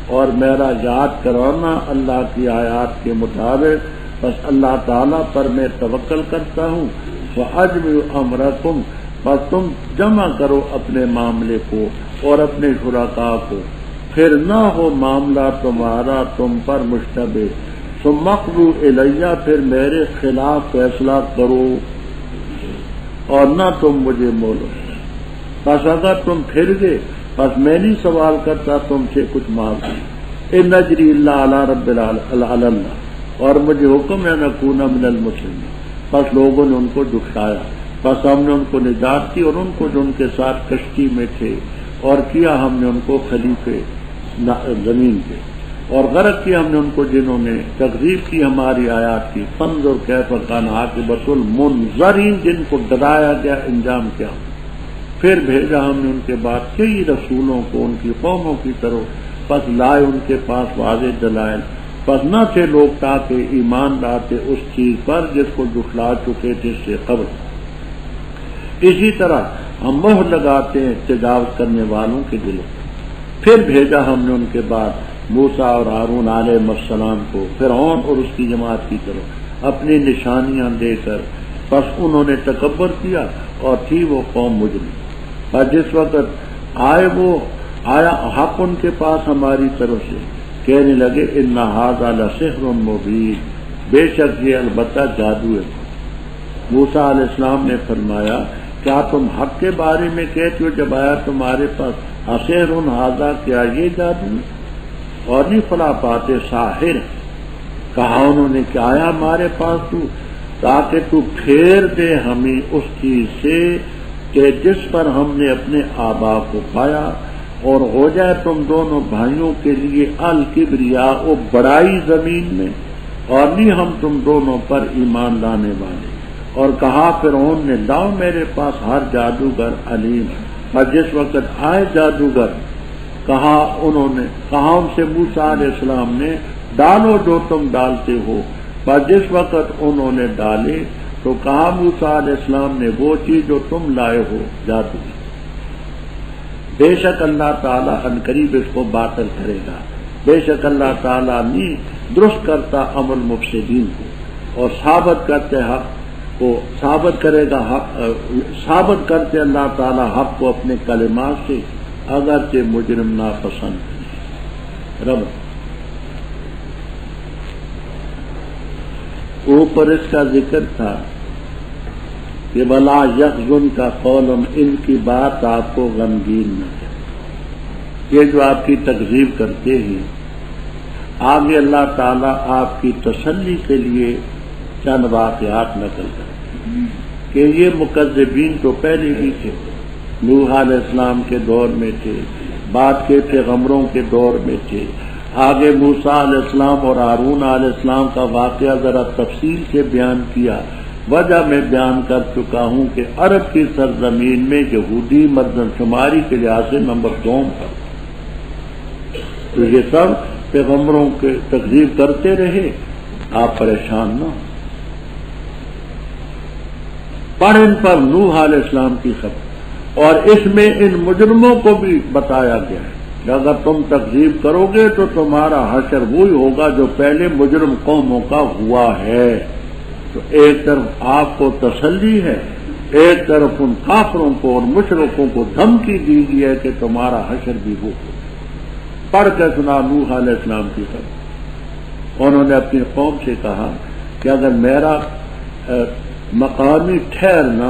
اور میرا یاد کرانا اللہ کی آیات کے مطابق، بس اللہ تعالیٰ پر میں توکل کرتا ہوں، فَأَجْمِعُوا أَمْرَكُمْ، بس تم جمع کرو اپنے معاملے کو اور اپنے شرکاء کو، پھر نہ ہو معاملہ تمہارا تم پر مشتبہ، ثم اقضوا الیہ، پھر میرے خلاف فیصلہ کرو اور نہ تم مجھے مولو۔ بس اگر تم پھر گئے بس میں نہیں سوال کرتا تم سے کچھ معاف، ان اجری اللہ علی رب العالمین، اور مجھے حکم ہے نکون من المسلمین۔ بس لوگوں نے ان کو جھٹلایا، بس ہم نے ان کو نجات دی، اور ان کو جو ان کے ساتھ کشتی میں تھے اور کیا ہم نے ان کو خلیفے زمین کے، اور غرق کیا ہم نے ان کو جنہوں نے تکذیب کی ہماری آیات کی، فانظر کیف کان عاقبۃ المنذرین، جن کو ڈرایا گیا انجام کیا۔ پھر بھیجا ہم نے ان کے بعد کئی رسولوں کو ان کی قوموں کی طرف، پس لائے ان کے پاس واضح دلائل، پس نہ تھے لوگ تاکہ ایمان لاتے اس چیز پر جس کو جھٹلا چکے تھے اس سے قبل۔ اسی طرح ہم مہر لگاتے ہیں تجاوز کرنے والوں کے دلوں۔ پھر بھیجا ہم نے ان کے بعد موسیٰ اور ہارون علیہ السلام کو فرعون اور اس کی جماعت کی طرف اپنی نشانیاں دے کر، پس انہوں نے تکبر کیا اور تھی وہ قوم مجرم۔ اور جس وقت آیا حق ان کے پاس ہماری طرف سے، کہنے لگے ان ھذا لسحر مبین، بے شک یہ البتہ جادو ہے۔ موسیٰ علیہ السلام نے فرمایا کیا تم حق کے بارے میں کہتے ہو جب آیا تمہارے پاس اسحر ھذا، کیا یہ جادو ہے؟ اور نہیں فلا پاتے ساحر، کہا انہوں نے کہ آیا ہمارے پاس تو تاکہ تو پھیر دے ہمیں اس چیز سے کہ جس پر ہم نے اپنے آبا کو پایا، اور ہو جائے تم دونوں بھائیوں کے لیے الکبریاء و بڑائی زمین میں، اور نہیں ہم تم دونوں پر ایمان لانے والے۔ اور کہا فرعون نے لاؤ میرے پاس ہر جادوگر علیم، اور جس وقت آئے جادوگر کہا ان سے موسیٰ علیہ السلام نے ڈالو جو تم ڈالتے ہو، پر جس وقت انہوں نے ڈالے تو کہا موسیٰ علیہ السلام نے وہ چیز جو تم لائے ہو جادو، بے شک اللہ تعالیٰ عنقریب اس کو باطل کرے گا، بے شک اللہ تعالیٰ نہیں درست کرتا عمل مفسدین کو، اور ثابت کرتے حق کو ثابت کرے گا، ثابت کرتے اللہ تعالیٰ حق کو اپنے کلمات سے، اگرچہ مجرم ناپسند۔ رب اوپر اس کا ذکر تھا کہ ولا یحزن کا قولم، ان کی بات آپ کو غمگین نہ کرے، یہ جو آپ کی تکذیب کرتے ہیں۔ آگے اللہ تعالیٰ آپ کی تسلی کے لیے چند واقعات نقل کرتے کہ یہ مکذبین تو پہلے بھی تھے، نوح علیہ السلام کے دور میں تھے، بعد کے پیغمبروں کے دور میں تھے، آگے موسیٰ علیہ السلام اور ہارون علیہ السلام کا واقعہ ذرا تفصیل سے بیان کیا۔ وجہ میں بیان کر چکا ہوں کہ عرب کی سرزمین میں یہودی مردم شماری کے لحاظ سے نمبر 2 پر، تو یہ سب پیغمبروں کے تکذیب کرتے رہے، آپ پریشان نہ ہوں۔ پر ان پر نوح علیہ السلام کی خبر، اور اس میں ان مجرموں کو بھی بتایا گیا ہے کہ اگر تم تکذیب کرو گے تو تمہارا حشر وہی ہوگا جو پہلے مجرم قوموں کا ہوا ہے۔ تو ایک طرف آپ کو تسلی ہے، ایک طرف ان کافروں کو اور مشرکوں کو دھمکی دی گئی ہے کہ تمہارا حشر بھی وہ ہوگا۔ پڑھ کے سنا نوح علیہ السلام کی خبر، انہوں نے اپنی قوم سے کہا کہ اگر میرا مقامی ٹھہرنا،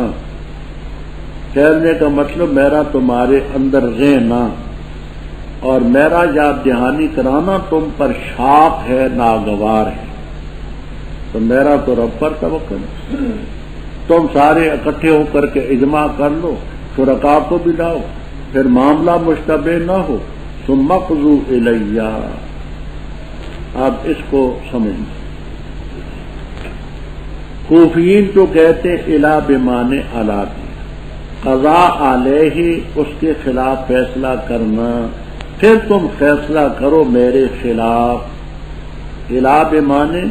ٹھہرنے کا مطلب میرا تمہارے اندر رہنا اور میرا یاد دہانی کرانا تم پر شاق ہے، ناگوار ہے، تو میرا تو رب پر توکل ہے۔ تم سارے اکٹھے ہو کر کے اجماع کر لو، شرکاء کو بھی لاؤ، پھر معاملہ مشتبہ نہ ہو، ثم اقضوا الیہ۔ آپ اس کو سمجھیں، کوفیین تو کہتے الا بمانے علی، قضا علیہ اس کے خلاف فیصلہ کرنا، پھر تم فیصلہ کرو میرے خلاف۔ الا بمانے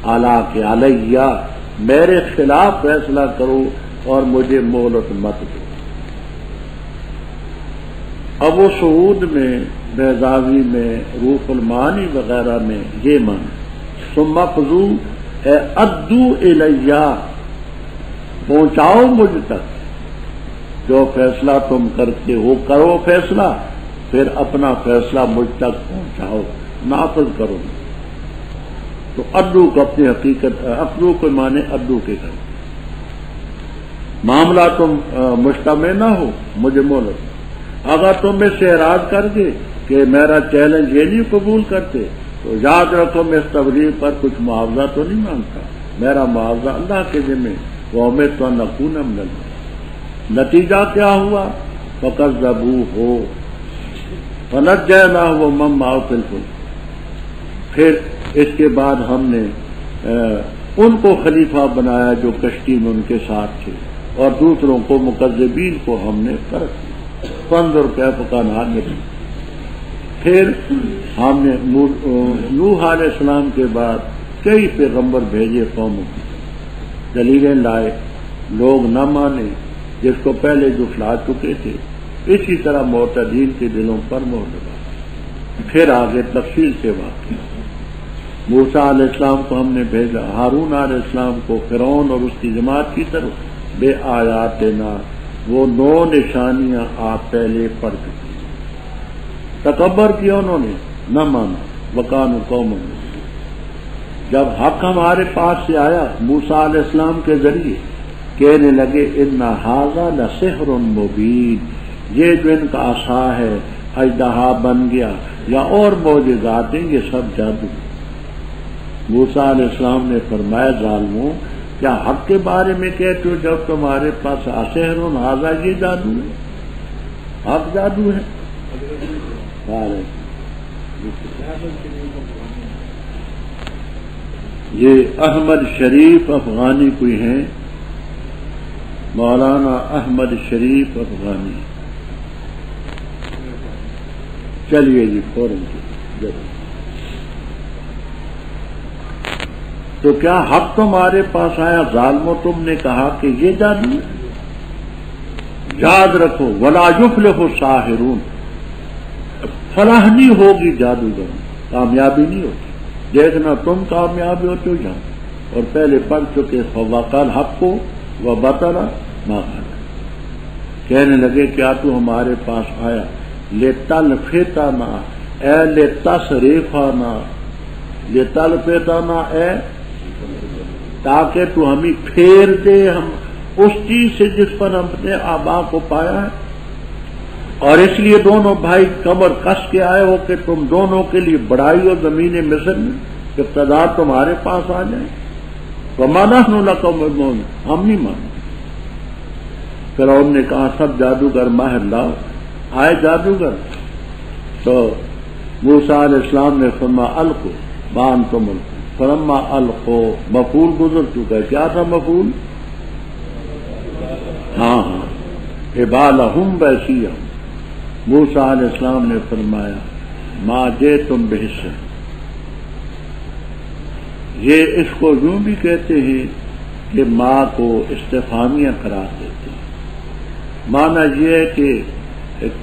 اعلیٰ کے علیہ میرے خلاف فیصلہ کرو اور مجھے مہلت مت دو۔ ابو سعود میں، بیضاوی میں، روح المعانی وغیرہ میں یہ معنی ثم اقضوا اے ادو الیہ پہنچاؤ مجھ تک، جو فیصلہ تم کرتے ہو کرو فیصلہ، پھر اپنا فیصلہ مجھ تک پہنچاؤ، نافذ کرو۔ تو ادو کو اپنی حقیقت، ادو کو مانے ادو کے گھر معاملہ تم مجتمع نہ ہو، مجھے مہلت۔ اگر تم میں سے اعراض کر کے کہ میرا چیلنج یہ نہیں قبول کرتے تو یاد رکھو میں اس تبلیغ پر کچھ معاوضہ تو نہیں مانگتا، میرا معاوضہ اللہ کے ذمہ، وہ میں تو نکون من المؤمنین۔ نتیجہ کیا ہوا؟ فکذبوہ فنجیناہ ومن معہ فی الفلک۔ پھر اس کے بعد ہم نے ان کو خلیفہ بنایا جو کشتی میں ان کے ساتھ تھے، اور دوسروں کو مکذبین کو ہم نے فرق دیا۔ فانظر کیف کان عاقبۃ۔ پھر ہم نے نوح علیہ السلام کے بعد کئی پیغمبر بھیجے قوموں کی، دلیلیں لائے، لوگ نہ مانے، جس کو پہلے جھٹلا چکے تھے۔ اسی طرح معتدین کے دلوں پر مہر لگا۔ پھر آگے تفصیل سے واقعہ، موسیٰ علیہ السلام کو ہم نے بھیجا، ہارون علیہ السلام کو فرعون اور اس کی جماعت کی طرف، بے آیاتنا، وہ 9 نشانیاں آپ پہلے پڑھ چکے، تکبر کیا انہوں نے، نہ مانا، وکانوا قوما مجرمین۔ جب حق ہمارے پاس سے آیا موسیٰ علیہ السلام کے ذریعے، کہنے لگے ان ھذا لسحر مبین، یہ جو ان کا عصا ہے اژدہا بن گیا یا اور معجزات ہیں، یہ سب جادو۔ موسیٰ علیہ السلام نے فرمایا ظالموں، کیا حق کے بارے میں کہتے ہو جب تمہارے پاس سحر ھذا یہ جادو ہے؟ حق جادو ہے؟ یہ احمد شریف افغانی کوئی ہیں، مولانا احمد شریف افغانی۔ چلیے جی فوراً تو کیا حق تمہارے پاس آیا ظالموں، تم نے کہا کہ یہ جادو ہے؟ یاد رکھو ولا یفلح الساحرون، فلاح نہیں ہوگی جادوگر، کامیابی نہیں ہوگی۔ دیکھنا تم کامیاب ہوتے ہو جہاں، اور پہلے پڑھ چکے فوقع الحق کو وبطل ما كان۔ کہنے لگے کیا تو ہمارے پاس آیا لتلفتنا اے لتصرفنا، لتلفتنا اے تاکہ تو ہمیں پھیر دے ہم اس چیز سے جس پر ہم نے آبا کو پایا ہے، اور اس لیے دونوں بھائی کمر کس کے آئے ہو کہ تم دونوں کے لیے بڑائی اور زمین مصر میں اقتدار تمہارے پاس آ جائے۔ وما نحن لک بمؤمنین، ہم نہیں مانتے۔ فرعون نے کہا سب جادوگر ماہر لاؤ، آئے جادوگر، تو موسیٰ علیہ السلام نے فرمایا القوا ما انتم ملقون، فلما القوا، مفعول گزر چکا ہے، کیا تھا مفعول؟ ہاں حبالہم بعصیہم۔ موسیٰ علیہ السلام نے فرمایا ما جئتم بہ، یہ اس کو یوں بھی کہتے ہیں کہ ماں کو استفہامیہ قرار دیتے ہیں۔ معنی یہ ہے کہ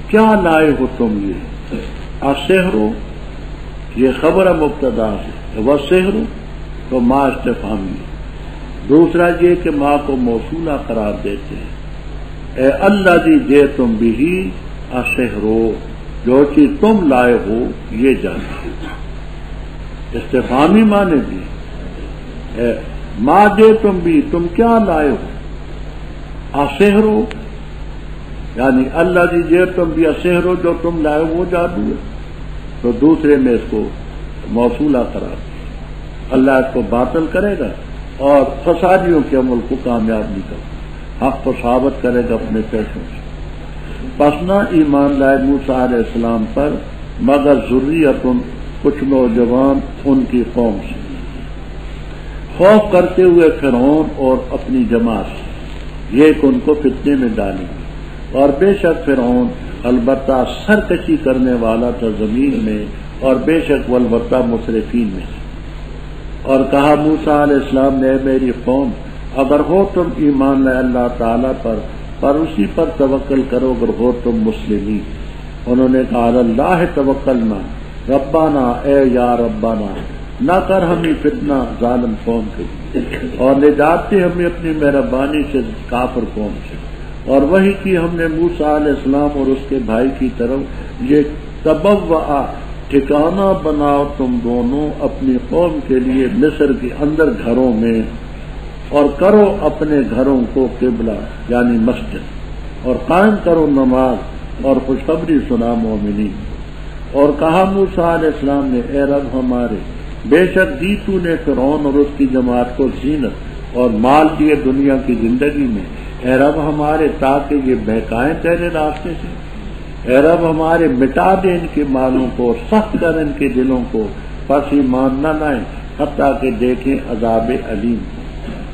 کیا لائے ہو تم؟ یہ السحر، یہ خبر مبتدا ہے، والسحر تو ماں استفہامیہ۔ دوسرا یہ کہ ماں کو موصولہ قرار دیتے ہیں، اے الذی جئتم بہ السحر، جو چیز تم لائے ہو یہ جانو۔ استفہامی معنی بھی ما جئتم بھی، تم کیا لائے ہو، السحر یعنی الذی جئتم بھی السحر، جو تم لائے ہو وہ جادو ہے۔ تو دوسرے میں اس کو موصولہ قرار دیا۔ اللہ اس کو باطل کرے گا اور فسادیوں کے عمل کو کامیاب نہیں کرے، حق کو ثابت کرے گا اپنے پیسوں سے۔ پس نہ ایمان لائے موسیٰ علیہ السلام پر مگر ذریتن، کچھ نوجوان ان کی قوم سے، خوف کرتے ہوئے فرعون اور اپنی جماعت سے، یہ کہ ان کو فتنے میں ڈالیں گے۔ اور بے شک فرعون البتہ سرکشی کرنے والا تھا زمین میں، اور بے شک وہ البتہ مسرفین میں سے۔ اور کہا موسیٰ علیہ السلام نے، میری قوم اگر ہو تم ایمان لائے اللہ تعالیٰ پر اسی پر توکل کرو اگر ہو تم مسلمین۔ انہوں نے کہا اللہ توکلنا ربنا، اے یا ربنا نہ کر ہمیں فتنہ ظالم قوم کے اور نجات دے ہمیں اپنی مہربانی سے کافر قوم سے۔ اور وہی کی ہم نے موسیٰ علیہ السلام اور اس کے بھائی کی طرف، یہ تبوّأ ٹھکانہ بناؤ تم دونوں اپنی قوم کے لیے مصر کے اندر گھروں میں، اور کرو اپنے گھروں کو قبلہ یعنی مسجد، اور قائم کرو نماز اور خوشخبری سنا مومنین۔ اور کہا موسیٰ علیہ السلام نے، اے رب ہمارے، بے شک دی تو نے فرعون اور اس کی جماعت کو زینت اور مال دیے دنیا کی زندگی میں، اے رب ہمارے تاکہ یہ بہکائیں تیرے راستے سے، اے رب ہمارے مٹا دے ان کے مالوں کو، سخت کر ان کے دلوں کو، پس ایمان نہ لائیں حتیٰ کہ دیکھیں عذاب علیم۔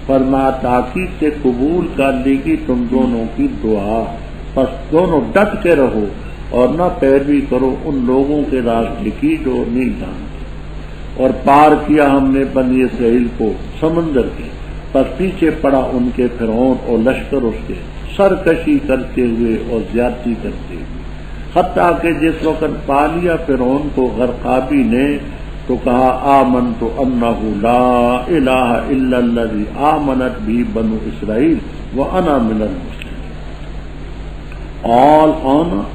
فرمایا تاکید سے قبول کر لی گی تم دونوں کی دعا، پس دونوں ڈٹ کے رہو اور نہ پیروی کرو ان لوگوں کے راستے کی جو نہیں جانتے۔ اور پار کیا ہم نے بنی اسرائیل کو سمندر کے، پس پیچھے پڑا ان کے فرعون اور لشکر اس کے، سرکشی کرتے ہوئے اور زیادتی کرتے ہوئے، حتیٰ کہ جس وقت پا لیا فرعون کو غرقابی نے تو کہا آمنت انہ لا الہ الا الذی آمنت بھی بنو اسرائیل وانا من المسلمین۔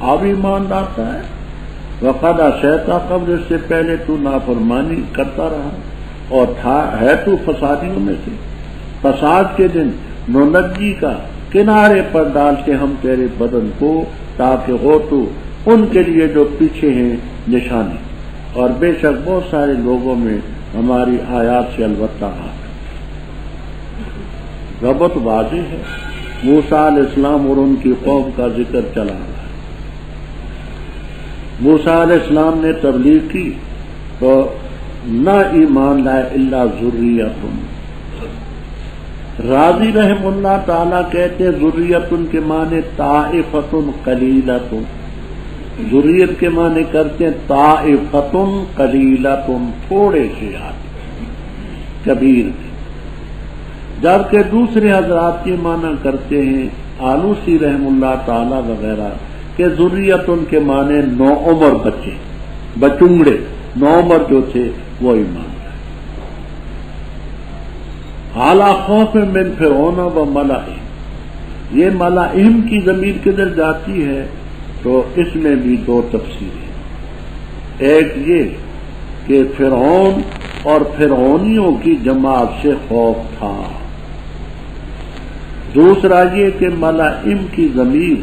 اب ایمان لاتا ہے، وقد عصیت قبل، اس سے پہلے تو نافرمانی کرتا رہا اور ہے تو فسادیوں میں سے۔ فساد کے دن ننجی کا کنارے پر ڈالتے ہم تیرے بدن کو، تاکہ ہو تو ان کے لیے جو پیچھے ہیں نشانی، اور بے شک بہت سارے لوگوں میں ہماری آیات سے البتہ ربط واضح ہے۔ موسیٰ علیہ السلام اور ان کی قوم کا ذکر چلا رہا ہے۔ موسیٰ علیہ السلام نے تبلیغ کی تو نہ ایمان لائے الا ذریۃ۔ راضی رحم اللہ تعالیٰ کہتے ذریۃ کے معنی طائفۃ قلیلۃ، ذریت کے معنی کرتے ہیں طائفۃ قلیلۃ، تھوڑے سے آدمی کبیر، جبکہ دوسرے حضرات کے معنی کرتے ہیں آلوسی رحم اللہ تعالی وغیرہ کہ ذریت کے معنی نو عمر بچے، بچونگڑے نو عمر جو تھے وہ ایمان لائے۔ اعلیٰ خوف من فرعون و ملئہ، یہ ملئہم کی ضمیر کدھر جاتی ہے تو اس میں بھی دو تفسیریں، ایک یہ کہ فرعون اور فرعونیوں کی جماعت سے خوف تھا، دوسرا یہ کہ ملائم کی ضمیر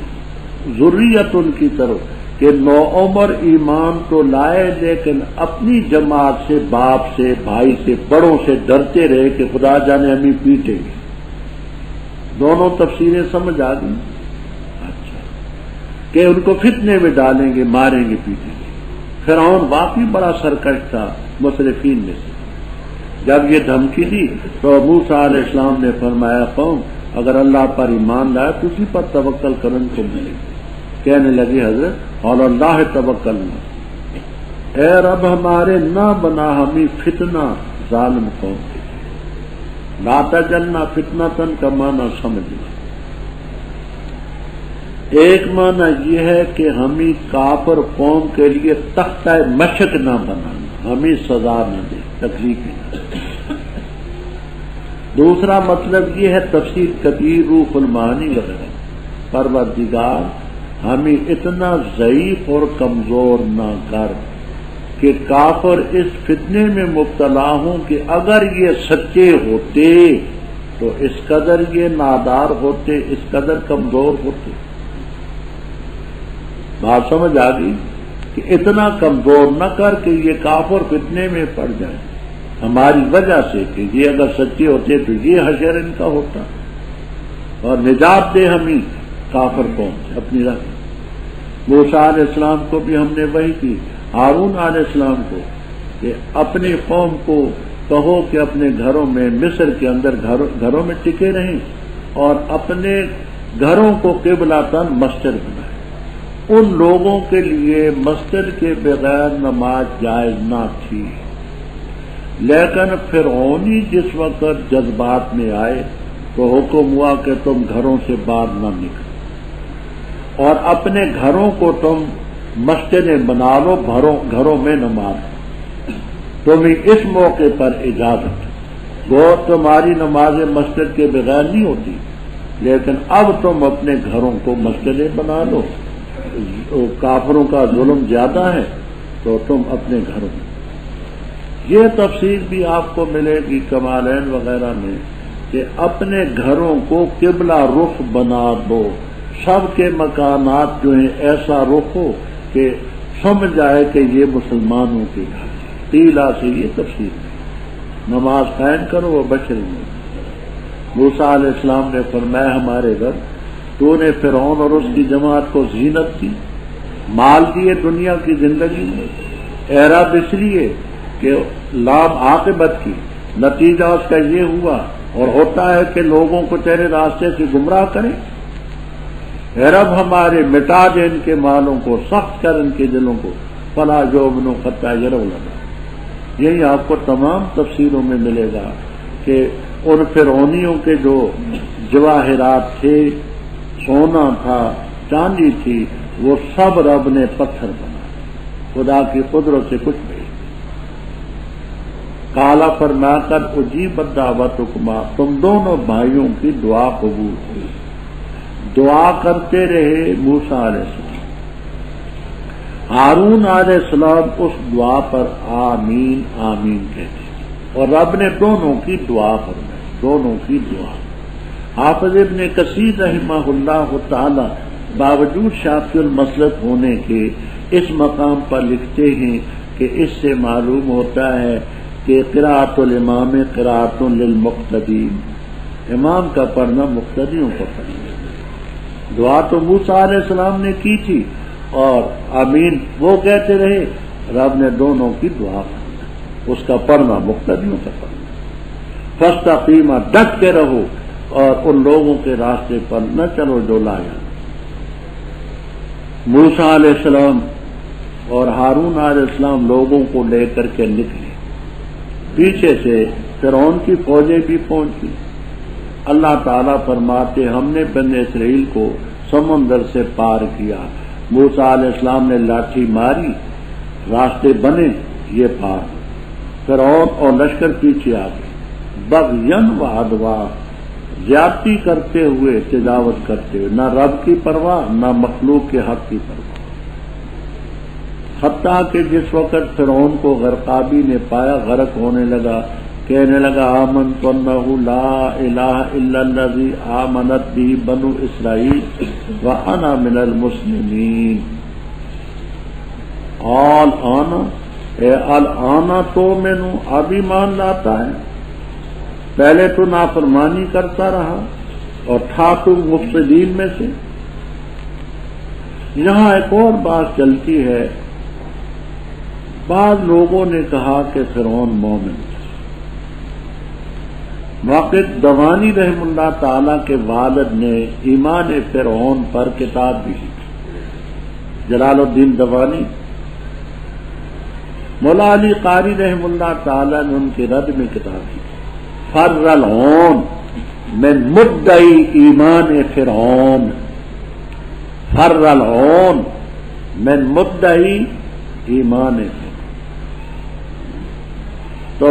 ذریت ان کی طرف کہ نو عمر ایمان تو لائے لیکن اپنی جماعت سے، باپ سے، بھائی سے، بڑوں سے ڈرتے رہے کہ خدا جانے ہمیں پیٹیں گے۔ دونوں تفسیریں سمجھ آ گئی کہ ان کو فتنے میں ڈالیں گے، ماریں گے، پیٹیں گے۔ فرعون واقعی بڑا سرکش تھا مصرفین میں سے۔ جب یہ دھمکی دی تو موسیٰ علیہ السلام نے فرمایا قوم اگر اللہ پر ایمان لائے تو اسی پر توکل کرن کو ملے گی۔ کہنے لگی حضرت اور اللہ توکلنا، اے رب ہمارے نہ بنا ہمیں فتنہ ظالم قوم کے، لا تجلنا فتنۃ کا معنی سمجھنا۔ ایک معنی یہ ہے کہ ہمیں کافر قوم کے لیے تختہ مشق نہ بنانا، ہمیں سزا نہ دے، تکلیف نہ دے۔ دوسرا مطلب یہ ہے تفسیر کبیر روح المعانی وغیرہ، پروردگار ہمیں اتنا ضعیف اور کمزور نہ کر کہ کافر اس فتنے میں مبتلا ہوں کہ اگر یہ سچے ہوتے تو اس قدر یہ نادار ہوتے، اس قدر کمزور ہوتے۔ بات سمجھ آ گئی کہ اتنا کمزور نہ کر کہ یہ کافر فتنے میں پڑ جائے ہماری وجہ سے، کہ یہ اگر سچے ہوتے تو یہ حشر ان کا ہوتا، اور نجات دے ہمیں کافر قوم سے اپنی راہ۔ موسیٰ علیہ السلام کو بھی ہم نے وہی کی، ہارون علیہ السلام کو کہ اپنی قوم کو کہو کہ اپنے گھروں میں، مصر کے اندر گھروں میں ٹکے رہیں اور اپنے گھروں کو قبلۃً مسجد بنائیں۔ ان لوگوں کے لیے مسجد کے بغیر نماز جائز نہ تھی، لیکن فرعونی جس وقت جذبات میں آئے تو حکم ہوا کہ تم گھروں سے باہر نہ نکلو اور اپنے گھروں کو تم مسجدیں بنا لو، گھروں میں نماز، تمہیں اس موقع پر اجازت، وہ تمہاری نماز مسجد کے بغیر نہیں ہوتی، لیکن اب تم اپنے گھروں کو مسجدیں بنا لو، کافروں کا ظلم زیادہ ہے تو تم اپنے گھروں میں۔ یہ تفسیر بھی آپ کو ملے گی کمالین وغیرہ میں کہ اپنے گھروں کو قبلہ رخ بنا دو، سب کے مکانات جو ہیں ایسا رخ ہو کہ سمجھ جائے کہ یہ مسلمانوں کے گھر، تیلا سے یہ تفسیر ہے، نماز قائم کرو وہ بشری میں۔ موسیٰ علیہ السلام نے فرمایا ہمارے گھر، تو نے فرعون اور اس کی جماعت کو زینت دی، مال دیے دنیا کی زندگی میں، اعراب اس لیے کہ لام عاقبت کی، نتیجہ اس کا یہ ہوا اور ہوتا ہے کہ لوگوں کو تیرے راستے سے گمراہ کریں۔ اے رب ہمارے مٹا دے ان کے مالوں کو، سخت کر ان کے دلوں کو، فلا یؤمنوا حتی یروا العذاب۔ یہی آپ کو تمام تفسیروں میں ملے گا کہ ان فرعونیوں کے جو جواہرات تھے، سونا تھا، چاندی تھی، وہ سب رب نے پتھر بنا، خدا کی قدرت سے کچھ نہیں۔ کالا فرما کر اجیبت دعوتکما، تم دونوں بھائیوں کی دعا قبول ہوئی۔ دعا کرتے رہے موسیٰ علیہ السلام، ہارون علیہ السلام اس دعا پر آمین آمین کہتے، اور رب نے دونوں کی دعا فرمائی، دونوں کی دعا۔ حافظ ابن کثیر رحمہ اللہ تعالی باوجود شافعی المسلک ہونے کے اس مقام پر لکھتے ہیں کہ اس سے معلوم ہوتا ہے کہ قراءۃ الامام قراءۃ للمقتدین، امام کا پڑھنا مقتدیوں کو پڑھنا۔ دعا تو موسیٰ علیہ السلام نے کی تھی اور آمین وہ کہتے رہے، رب نے دونوں کی دعا پڑھنا، اس کا پڑھنا مقتدیوں کا پڑھنا۔ فاستقیما، ڈٹ کے رہو اور ان لوگوں کے راستے پر نہ چلو جو لایا۔ موسیٰ علیہ السلام اور ہارون علیہ السلام لوگوں کو لے کر کے نکلے، پیچھے سے فرعون کی فوجیں بھی پہنچی۔ اللہ تعالیٰ فرماتے ہم نے بنی اسرائیل کو سمندر سے پار کیا، موسیٰ علیہ السلام نے لاٹھی ماری، راستے بنے، یہ پار، فرعون اور لشکر پیچھے آ گئے، بغین و عدوا، زیادتی کرتے ہوئے، تجاوز کرتے ہوئے، نہ رب کی پرواہ نہ مخلوق کے حق کی پرواہ۔ حتیٰ کہ جس وقت فرعون کو غرقابی نے پایا، غرق ہونے لگا، کہنے لگا آمنت انہ لا الہ الا الذی آمنت بہ بنو اسرائیل وانا من المسلمین۔ آنا تو میں نو اب ایمان لاتا ہے، پہلے تو نافرمانی کرتا رہا اور تھا تو مفسدین میں سے۔ یہاں ایک اور بات چلتی ہے، بعض لوگوں نے کہا کہ فرعون مومن، واقف دوانی رحم اللہ تعالی کے والد نے ایمان فرعون پر کتاب بھی لکھی، جلال الدین دوانی۔ مولا علی قاری رحم اللہ تعالی نے ان کے رد میں کتاب لکھی، فر العون من مدعی ایمان فرعون، فر العون من مدعی ایمان فرعون۔ تو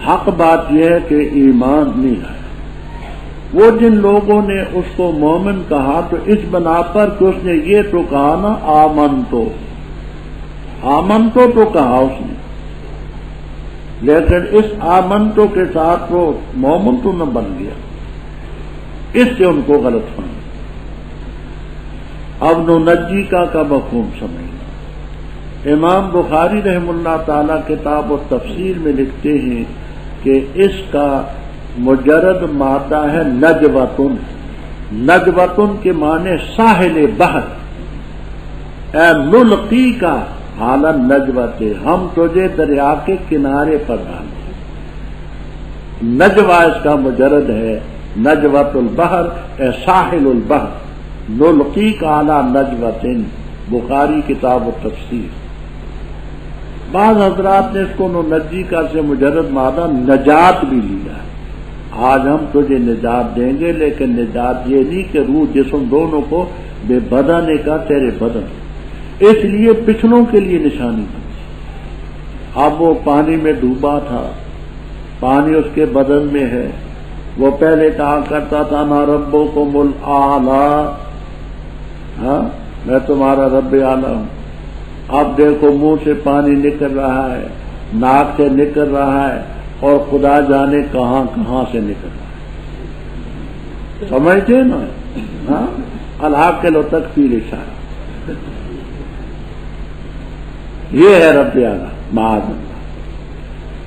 حق بات یہ ہے کہ ایمان نہیں ہے۔ وہ جن لوگوں نے اس کو مومن کہا تو اس بنا پر کہ اس نے یہ تو کہا نا آمنتو تو کہا اس نے، لیکن اس آمنتو کے ساتھ وہ مومن تو نہ بن گیا، اس سے ان کو غلط فہمی۔ اب ننجی کا مفہوم سمجھنا۔ امام بخاری رحم اللہ تعالی کتاب و تفسیر میں لکھتے ہیں کہ اس کا مجرد مادہ ہے نجوتن، نجوتن کے معنی ساحل بحر، اے نلقی کا حالا نجوت، ہم تجھے دریا کے کنارے پر ڈالیں۔ نجوہ اس کا مجرد ہے، نجوت البحر اے ساحل البحر، نلقی کا حالا نجوتن، بخاری کتاب و تفسیر۔ بعض حضرات نے اس کو نجی کا سے مجرد مادہ نجات بھی لیا ہے. آج ہم تجھے نجات دیں گے، لیکن نجات یہ نہیں کہ روح جسم دونوں کو بے بدن کا تیرے بدن، اس لیے پچھلوں کے لیے نشانی تھی. اب وہ پانی میں ڈوبا تھا، پانی اس کے بدن میں ہے. وہ پہلے کہا کرتا تھا نا ربکم الاعلی، ہاں میں تمہارا رب اعلیٰ ہوں. اب دیکھو منہ سے پانی نکل رہا ہے، ناک سے نکل رہا ہے، اور خدا جانے کہاں کہاں سے نکل رہا ہے. سمجھتے نا؟ ہاں العاقل و تکفیر اشارہ، یہ ہے رب اعلیٰ معاذ اللہ.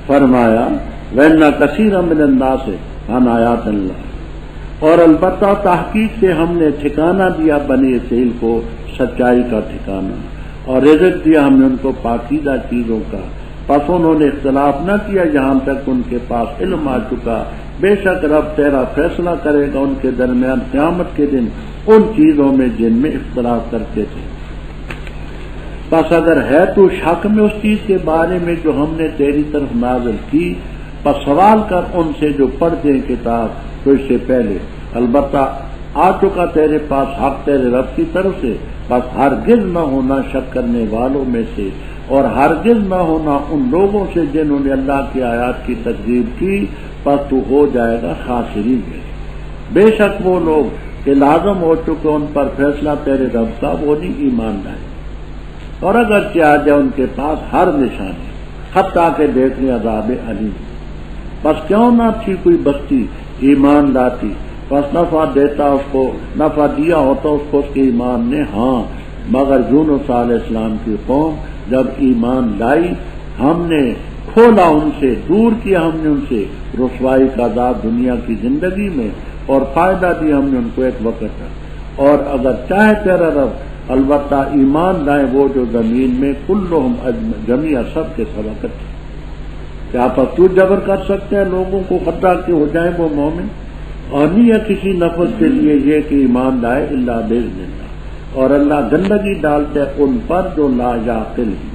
فرمایا وَإِنَّ كَثِيرًا مِنَ النَّاسِ عَنْ آیَاتِ اللَّهِ، اور البتہ تحقیق سے ہم نے ٹھکانہ دیا بنی اسرائیل کو سچائی کا ٹھکانہ، اور رزق دیا ہم نے ان کو پاکیزہ چیزوں کا. پس انہوں نے اختلاف نہ کیا جہاں تک ان کے پاس علم آ چکا. بے شک رب تیرا فیصلہ کرے گا ان کے درمیان قیامت کے دن ان چیزوں میں جن میں اختلاف کرتے تھے. بس اگر ہے تو شک میں اس چیز کے بارے میں جو ہم نے تیری طرف نازل کی، بس سوال کر ان سے جو پڑھتے ہیں کتاب تو اس سے پہلے. البتہ آ چکا تیرے پاس حق تیرے رب کی طرف سے، بس ہرگز نہ ہونا شک کرنے والوں میں سے، اور ہرگز نہ ہونا ان لوگوں سے جنہوں نے اللہ کی آیات کی تکذیب کی، پس تو ہو جائے گا خاسرین میں. بے شک وہ لوگ کہ لازم ہو چکے ان پر فیصلہ تیرے رب کا، وہ نہیں ایمان لائے. اور اگر چاہ جائے ان کے پاس ہر نشانی، حتیٰ کہ دیکھنے عذاب علیم، بس کیوں نہ تھی کوئی بستی ایمان لاتی، بس نفع دیتا اس کو، نفع دیا ہوتا اس کو اس کے ایمان نے. ہاں مگر یونس علیہ السلام کی قوم جب ایمان لائی، ہم نے کھولا ان سے، دور کیا ہم نے ان سے رسوائی کا عذاب دنیا کی زندگی میں، اور فائدہ دیا ہم نے ان کو ایک وقت کا. اور اگر چاہے تیرا رب البتہ ایمان لائیں وہ جو زمین میں کلہم جمیع سب کے سب اکٹھے. کیا پس تو جبر کر سکتے ہیں لوگوں کو خطرہ کے ہو جائیں وہ مومن؟ اور نہیں ہے کسی نفس کے لیے یہ کہ ایمان لائے الا باذن اللہ. اور اللہ گندگی ڈالتے ہیں ان پر جو لا یعقل ہیں.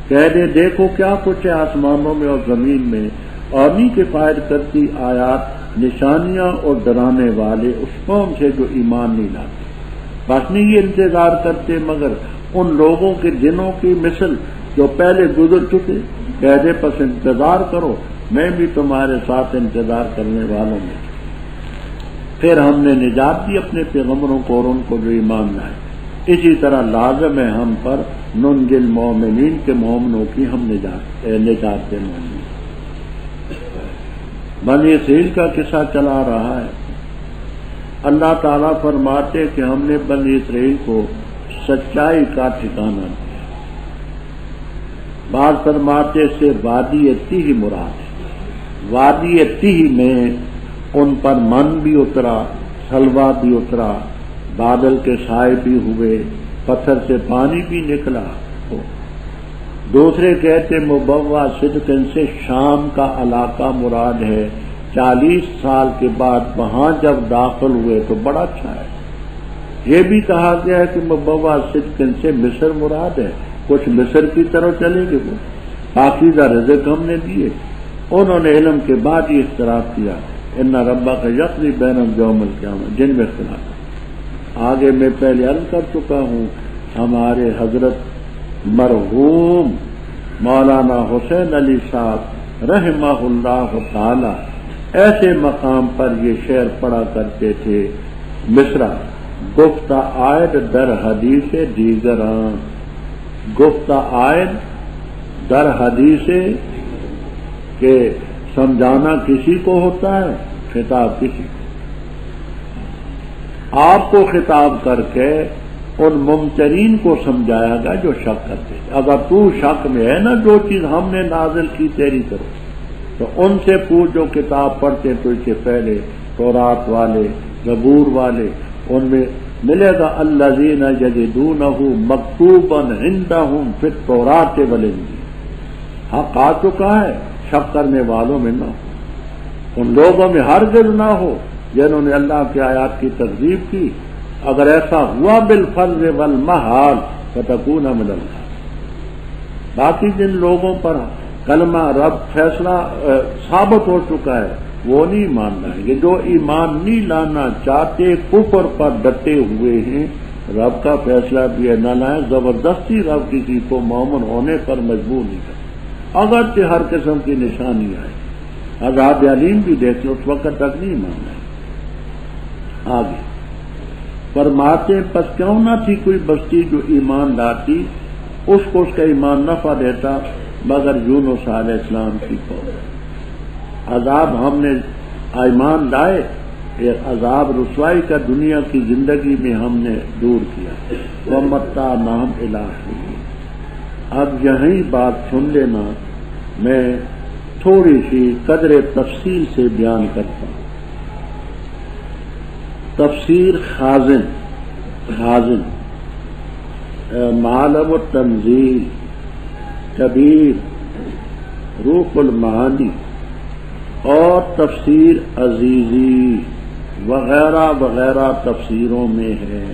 کہہ دے دیکھو کیا کچھ ہے آسمانوں میں اور زمین میں، اور نہیں کفایت کرتی آیات نشانیاں اور ڈرانے والے اس قوم سے جو ایمان نہیں لاتے. بس نہیں یہ انتظار کرتے مگر ان لوگوں کے دنوں کی مثل جو پہلے گزر چکے. کہہ دے پس انتظار کرو، میں بھی تمہارے ساتھ انتظار کرنے والوں میں. پھر ہم نے نجات دی اپنے پیغمبروں کو اور ان کو جو ایمان لائے. اسی طرح لازم ہے ہم پر ننجل مومنین کے مومنوں کی ہم نجات دے. مومن بنی اسرائیل کا قصہ چلا رہا ہے. اللہ تعالیٰ فرماتے کہ ہم نے بنی اسرائیل کو سچائی کا ٹھکانہ دیا. بعض فرماتے سے وادی تیہ مراد ہے. وادی تیہ میں ان پر من بھی اترا، سلوا بھی اترا، بادل کے سائے بھی ہوئے، پتھر سے پانی بھی نکلا. دوسرے کہتے مبوّا صدقن سے شام کا علاقہ مراد ہے. 40 سال کے بعد وہاں جب داخل ہوئے تو بڑا اچھا ہے. یہ بھی کہا گیا ہے کہ مبوّا صدقن سے مصر مراد ہے. کچھ مصر کی طرف چلے گئے، وہ پاکیزہ رزق ہم نے دیے. انہوں نے علم کے بعد ہی اختلاف کیا. ان ربک یقضی بینہم یوم القیامہ، جن میں اختلاف. آگے میں پہلے عرض کر چکا ہوں، ہمارے حضرت مرحوم مولانا حسین علی صاحب رحمہ اللہ تعالی ایسے مقام پر یہ شعر پڑھا کرتے تھے. مصرع گفتہ عائد در حدیث دیگران، گفتہ عائد در حدیث کہ سمجھانا کسی کو ہوتا ہے، خطاب کسی کو. آپ کو خطاب کر کے ان ممترین کو سمجھایا گا جو شک کرتے. اگر تو شک میں ہے نا جو چیز ہم نے نازل کی تیری طرف، تو ان سے پوچھ جو کتاب پڑھتے تو اس سے پہلے تورات والے، زبور والے، ان میں ملے گا الذین یجدونہ مکتوبا عندہم فی التوراۃ والانجیل. حق آ چکا ہے، شک کرنے والوں میں نہ ہو، ان لوگوں میں ہرگز نہ ہو جنہوں نے اللہ کی آیات کی تکذیب کی. اگر ایسا ہوا بالفرض والمحال فتکون من الظالمین. باقی جن لوگوں پر کلمہ رب فیصلہ ثابت ہو چکا ہے وہ نہیں ماننا ہے. یہ جو ایمان نہیں لانا چاہتے کفر پر ڈٹے ہوئے ہیں رب کا فیصلہ بھی ہے نہ لائیں. زبردستی رب کسی کو مومن ہونے پر مجبور نہیں کرتا اگرچہ ہر قسم کی نشانی آئے. عذاب علیم بھی دیکھیں اس وقت تک نہیں ماننا ہے. آگے فرماتے پس کیوں نہ تھی کوئی بستی جو ایمان لاتی اس کو اس کا ایمان نفع دیتا مگر یونس علیہ السلام کی قوم. عذاب ہم نے ایمان لائے ایک عذاب رسوائی کا دنیا کی زندگی میں ہم نے دور کیا. وَمَتَّعْنَاهُمْ إِلَىٰ حِينٍ. اب یہیں بات سن لینا میں تھوڑی سی قدر تفصیل سے بیان کرتا ہوں. تفسیر خازن معلم التنزیل کبیر روح المعانی اور تفسیر عزیزی وغیرہ وغیرہ تفسیروں میں ہے.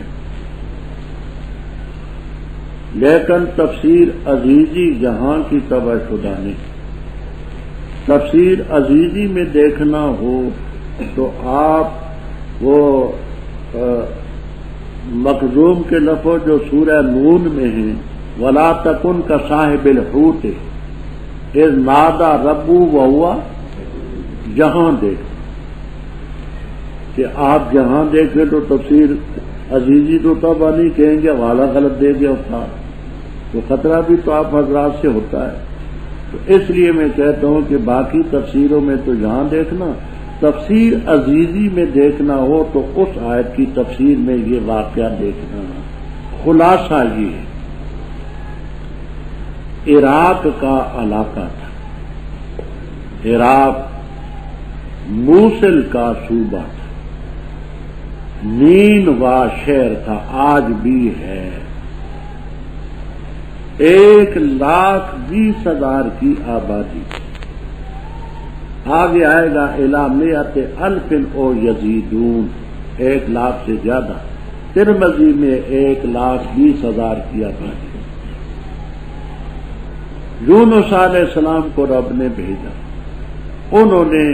لیکن تفسیر عزیزی یہاں کی طبع شدہ نہیں. تفسیر عزیزی میں دیکھنا ہو تو آپ وہ مخزوم کے لفظ جو سورہ نون میں ہیں ولا تکن کا صاحب الحوت اذ نادى ربه وهو جہاں دیکھ کہ آپ جہاں دیکھیں تو تفسیر عزیزی تو تب نہیں کہیں گے والا غلط دے گیا تھا تو خطرہ بھی تو آپ حضرات سے ہوتا ہے. تو اس لیے میں کہتا ہوں کہ باقی تفسیروں میں تو یہاں دیکھنا تفسیر عزیزی میں دیکھنا ہو تو اس آیت کی تفسیر میں یہ واقعہ دیکھنا. خلاصہ یہ ہے عراق کا علاقہ تھا. عراق موصل کا صوبہ تھا. نینوا شہر تھا آج بھی ہے. 1,20,000 کی آبادی. آگے آئے گا الی مئۃ الف او یزیدون 1,00,000 سے زیادہ. ترمذی میں 1,20,000 کی آبادی. یونس علیہ السلام کو رب نے بھیجا. انہوں نے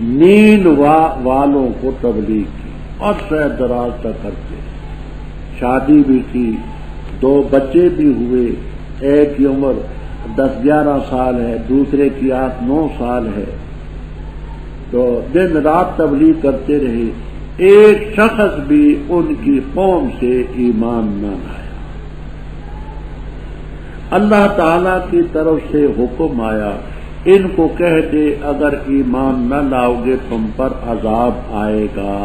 نینوا والوں کو تبلیغ کی اور سہ دراز تک کرتے. شادی بھی کی 2 بچے بھی ہوئے. ایک کی عمر 10-11 سال ہے دوسرے کی 8-9 سال ہے. تو دن رات تبلیغ کرتے رہے. ایک شخص بھی ان کی قوم سے ایمان نہ لایا. اللہ تعالی کی طرف سے حکم آیا ان کو کہہ دے اگر ایمان نہ لاؤ گے تم پر عذاب آئے گا.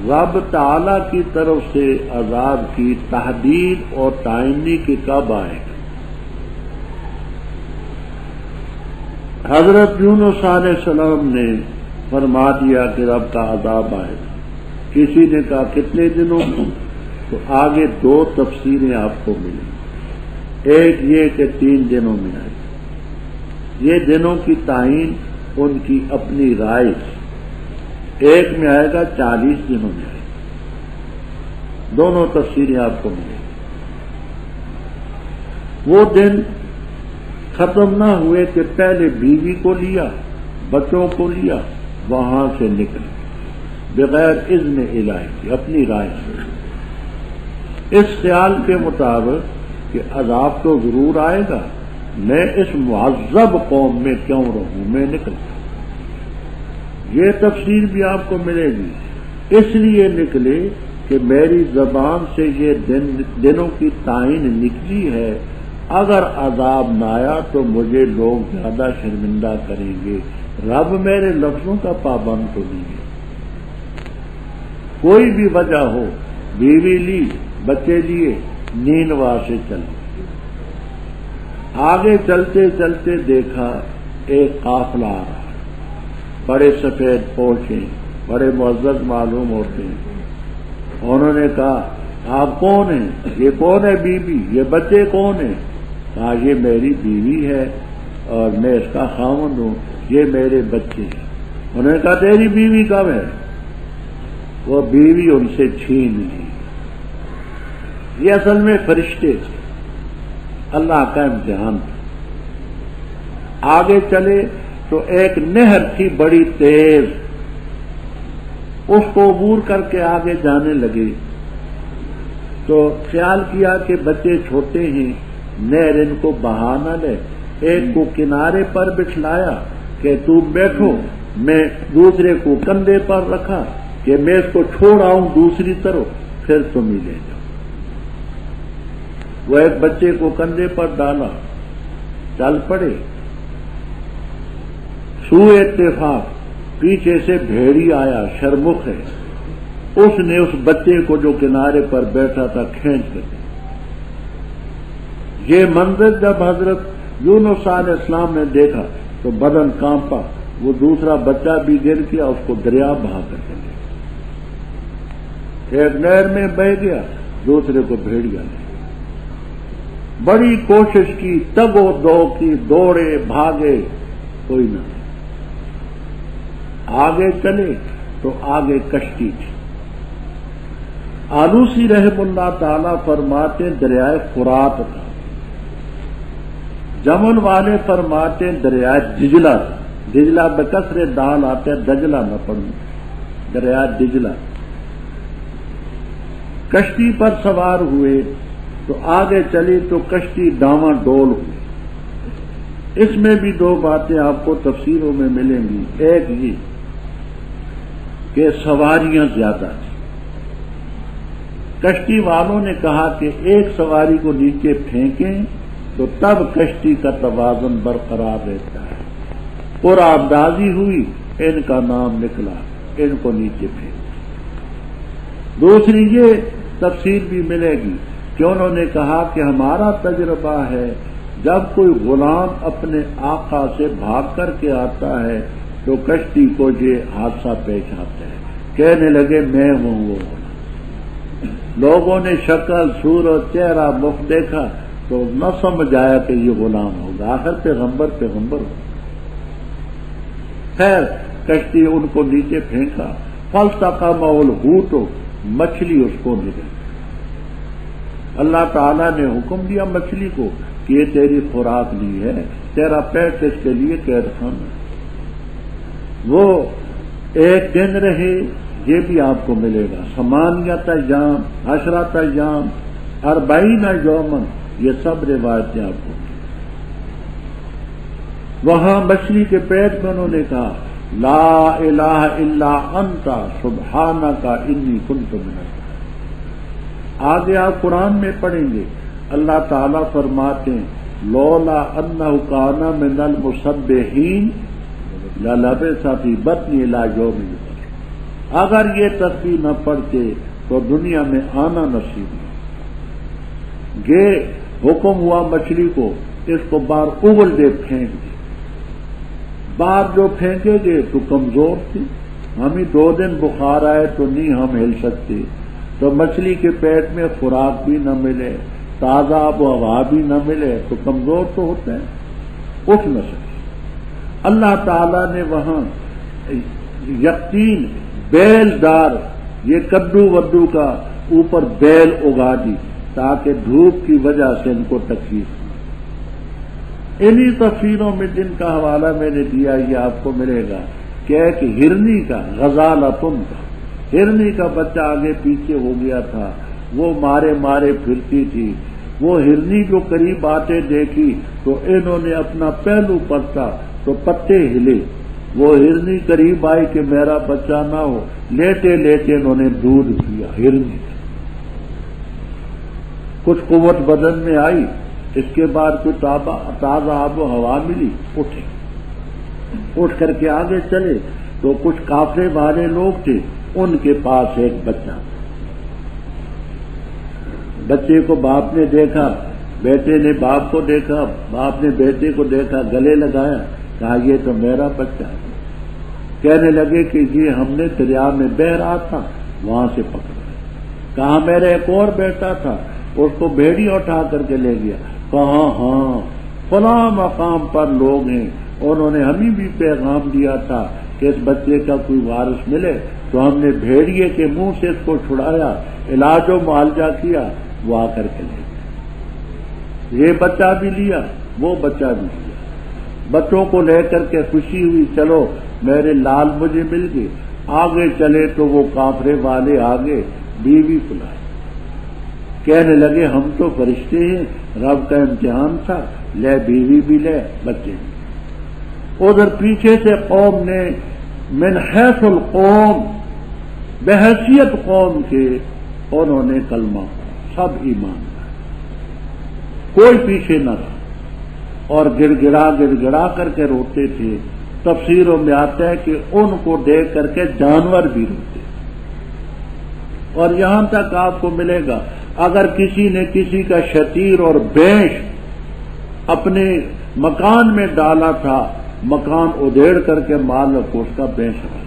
رب تعالی کی طرف سے عذاب کی تحدید اور تعینی کی کب آئے گا. حضرت یونس علیہ السلام نے فرما دیا کہ رب کا عذاب آئے گا. کسی نے کہا کتنے دنوں میں تو آگے 2 تفسیریں آپ کو ملیں. ایک یہ کہ 3 دنوں میں آئے گا. یہ دنوں کی تعین ان کی اپنی رائے. ایک میں آئے گا 40 دنوں میں آئے گا. دونوں تفسیریں آپ کو ملیں. وہ دن ختم نہ ہوئے کہ پہلے بیوی کو لیا بچوں کو لیا وہاں سے نکلے بغیر اذن الہی کی اپنی رائے سے. اس خیال کے مطابق کہ عذاب تو ضرور آئے گا میں اس معذب قوم میں کیوں رہوں میں نکلتا. یہ تفسیر بھی آپ کو ملے گی. اس لیے نکلے کہ میری زبان سے یہ دنوں کی تعین نکلی ہے. اگر عذاب نہ آیا تو مجھے لوگ زیادہ شرمندہ کریں گے. رب میرے لفظوں کا پابند تو نہیں ہے. کوئی بھی وجہ ہو بیوی لی بچے لیے نینوا سے چلے. آگے چلتے چلتے دیکھا ایک قافلہ آ رہا. بڑے سفید پوچھے بڑے معزز معلوم ہوتے ہیں. انہوں نے کہا آپ کون ہیں؟ یہ کون ہے بیوی؟ یہ بچے کون ہیں؟ کہا یہ میری بیوی ہے اور میں اس کا خاوند ہوں. یہ میرے بچے ہیں. انہوں نے کہا تیری بیوی کب ہے؟ وہ بیوی ان سے چھین لی. یہ اصل میں فرشتے تھے. اللہ کا امتحان تھا۔ آگے چلے تو ایک نہر تھی بڑی تیز، اس کو عبور کر کے آگے جانے لگے تو خیال کیا کہ بچے چھوٹے ہیں، نہر ان کو بہا نہ لے، ایک کو کنارے پر بٹھلایا کہ تم بیٹھو، میں دوسرے کو کندھے پر رکھا کہ میں اس کو چھوڑ آؤں دوسری طرف، پھر تم ہی لے جاؤ۔ وہ ایک بچے کو کندھے پر ڈالا، چل پڑے۔ سوء اتفاق پیچھے سے بھیڑی آیا، شرمخ ہے، اس نے اس بچے کو جو کنارے پر بیٹھا تھا کھینچ کر دیا۔ یہ منظر جب حضرت یونس علیہ السلام نے دیکھا تو بدن کانپا، وہ دوسرا بچہ بھی گر گیا، اس کو دریا بہا کر کے لے گیا۔ ایک نہر میں بہہ گیا، دوسرے کو بھیڑیا لے گیا۔ بڑی کوشش کی، تگ و دو کی، دوڑے بھاگے، کوئی نہ۔ آگے چلے تو آگے کشتی تھی۔ آلوسی رحم اللہ تعالی فرماتے دریائے فرات تھا، جمن والے فرماتے دریائے دجلہ تھا، دجلہ بکسر دال آتے دجلہ نہ پڑھوں، دریائے دجلہ۔ کشتی پر سوار ہوئے تو آگے چلی تو کشتی ڈاواں ڈول ہوئی۔ اس میں بھی دو باتیں آپ کو تفسیروں میں ملیں گی۔ ایک یہ کہ سواریاں زیادہ تھیں، کشتی والوں نے کہا کہ ایک سواری کو نیچے پھینکیں تو تب کشتی کا توازن برقرار رہتا ہے۔ اور آبدازی ہوئی، ان کا نام نکلا، ان کو نیچے پھینک۔ دوسری یہ تفسیر بھی ملے گی کہ انہوں نے کہا کہ ہمارا تجربہ ہے جب کوئی غلام اپنے آقا سے بھاگ کر کے آتا ہے تو کشتی کو یہ حادثہ پیش آتا ہے، کہنے لگے میں ہوں وہ غلام۔ لوگوں نے شکل، صورت، چہرہ، مخ دیکھا تو نہ سمجھ آیا کہ یہ غلام ہوگا، آخر پیغمبر ہوگا۔ خیر کشتی ان کو نیچے پھینکا، فالتقمہ الحوت، مچھلی اس کو ملی۔ اللہ تعالیٰ نے حکم دیا مچھلی کو کہ یہ تیری خوراک لی ہے، تیرا پیٹ اس کے لیے قید خانہ۔ وہ ایک دن رہے، یہ بھی آپ کو ملے گا، 8 ایام، 10 ایام، 40 یومن، یہ سب روایتیں آپ کو۔ وہاں مچھلی کے پیٹ میں انہوں نے کہا لا الہ الا انت سبحانک انی کنت من الظالمین۔ آگے آپ قرآن میں پڑھیں گے، اللہ تعالیٰ فرماتے ہیں لولا انہ کان من المسبحین للبث فی بطنہ الی یوم یبعثون۔ اگر یہ تسبیح نہ پڑھتے تو دنیا میں آنا نصیب نہیں۔ یہ حکم ہوا مچھلی کو، اس کو باہر اگل دے، پھینک دے۔ باہر جو پھینکے گے تو کمزور تھی، ہمیں 2 دن بخار آئے تو نہیں ہم ہل سکتے، تو مچھلی کے پیٹ میں خوراک بھی نہ ملے، تازہ آب و ہوا بھی نہ ملے تو کمزور تو ہوتے ہیں، اٹھ نہ سکے۔ اللہ تعالیٰ نے وہاں یقین بیل دار یہ کدو ودو کا اوپر بیل اگا دی تاکہ دھوپ کی وجہ سے ان کو تکلیف نہ۔ انہی تفسیروں میں جن کا حوالہ میں نے دیا یہ آپ کو ملے گا کہ ایک ہرنی کا، غزالتن کا، ہرنی کا بچہ آگے پیچھے ہو گیا تھا، وہ مارے مارے پھرتی تھی۔ وہ ہرنی جو قریب آتے دیکھی تو انہوں نے اپنا پہلو پرتا تو پتے ہلے، وہ ہرنی قریب آئی کہ میرا بچہ نہ ہو، لیٹے لیٹے انہوں نے دودھ پیا ہرنی۔ کچھ قوت بدن میں آئی، اس کے بعد کچھ تازہ آب و ہوا ملی، اٹھے، اٹھ کر کے آگے چلے تو کچھ قافلے والے لوگ تھے، ان کے پاس ایک بچہ تھا۔ بچے کو باپ نے دیکھا، بیٹے نے باپ کو دیکھا، باپ نے بیٹے کو دیکھا، گلے لگایا، کہا یہ تو میرا بچہ ہے۔ کہنے لگے کہ یہ ہم نے دریا میں بہ رہا تھا وہاں سے پکڑا۔ کہا میرا ایک اور بیٹا تھا، اس کو بھیڑیا اٹھا کر کے لے گیا۔ کہا ہاں فلاں مقام پر لوگ ہیں، انہوں نے ہمیں بھی پیغام دیا تھا کہ اس بچے کا کوئی وارث ملے، تو ہم نے بھیڑیے کے منہ سے اس کو چھڑایا، علاج و معالجہ کیا، وہ آ کر کے لے گئے۔ یہ بچہ بھی لیا وہ بچہ بھی لیا، بچوں کو لے کر کے خوشی ہوئی، چلو میرے لال مجھے مل گئے، آگے چلے تو وہ کافرے والے آگے بیوی کو لائے، کہنے لگے ہم تو فرشتے ہیں، رب کا امتحان تھا، لے بیوی بھی لے بچے بھی۔ ادھر پیچھے سے قوم نے من حیث القوم، بحیثیت قوم کے انہوں نے کلمہ سب ایمان لائے، کوئی پیچھے نہ رہا، اور گڑ گڑا کر کے روتے تھے۔ تفسیروں میں آتا ہے کہ ان کو دیکھ کر کے جانور بھی روتے، اور یہاں تک آپ کو ملے گا اگر کسی نے کسی کا شتیر اور بینش اپنے مکان میں ڈالا تھا، مکان ادھیڑ کر کے مالک کو اس کا بینش رہا۔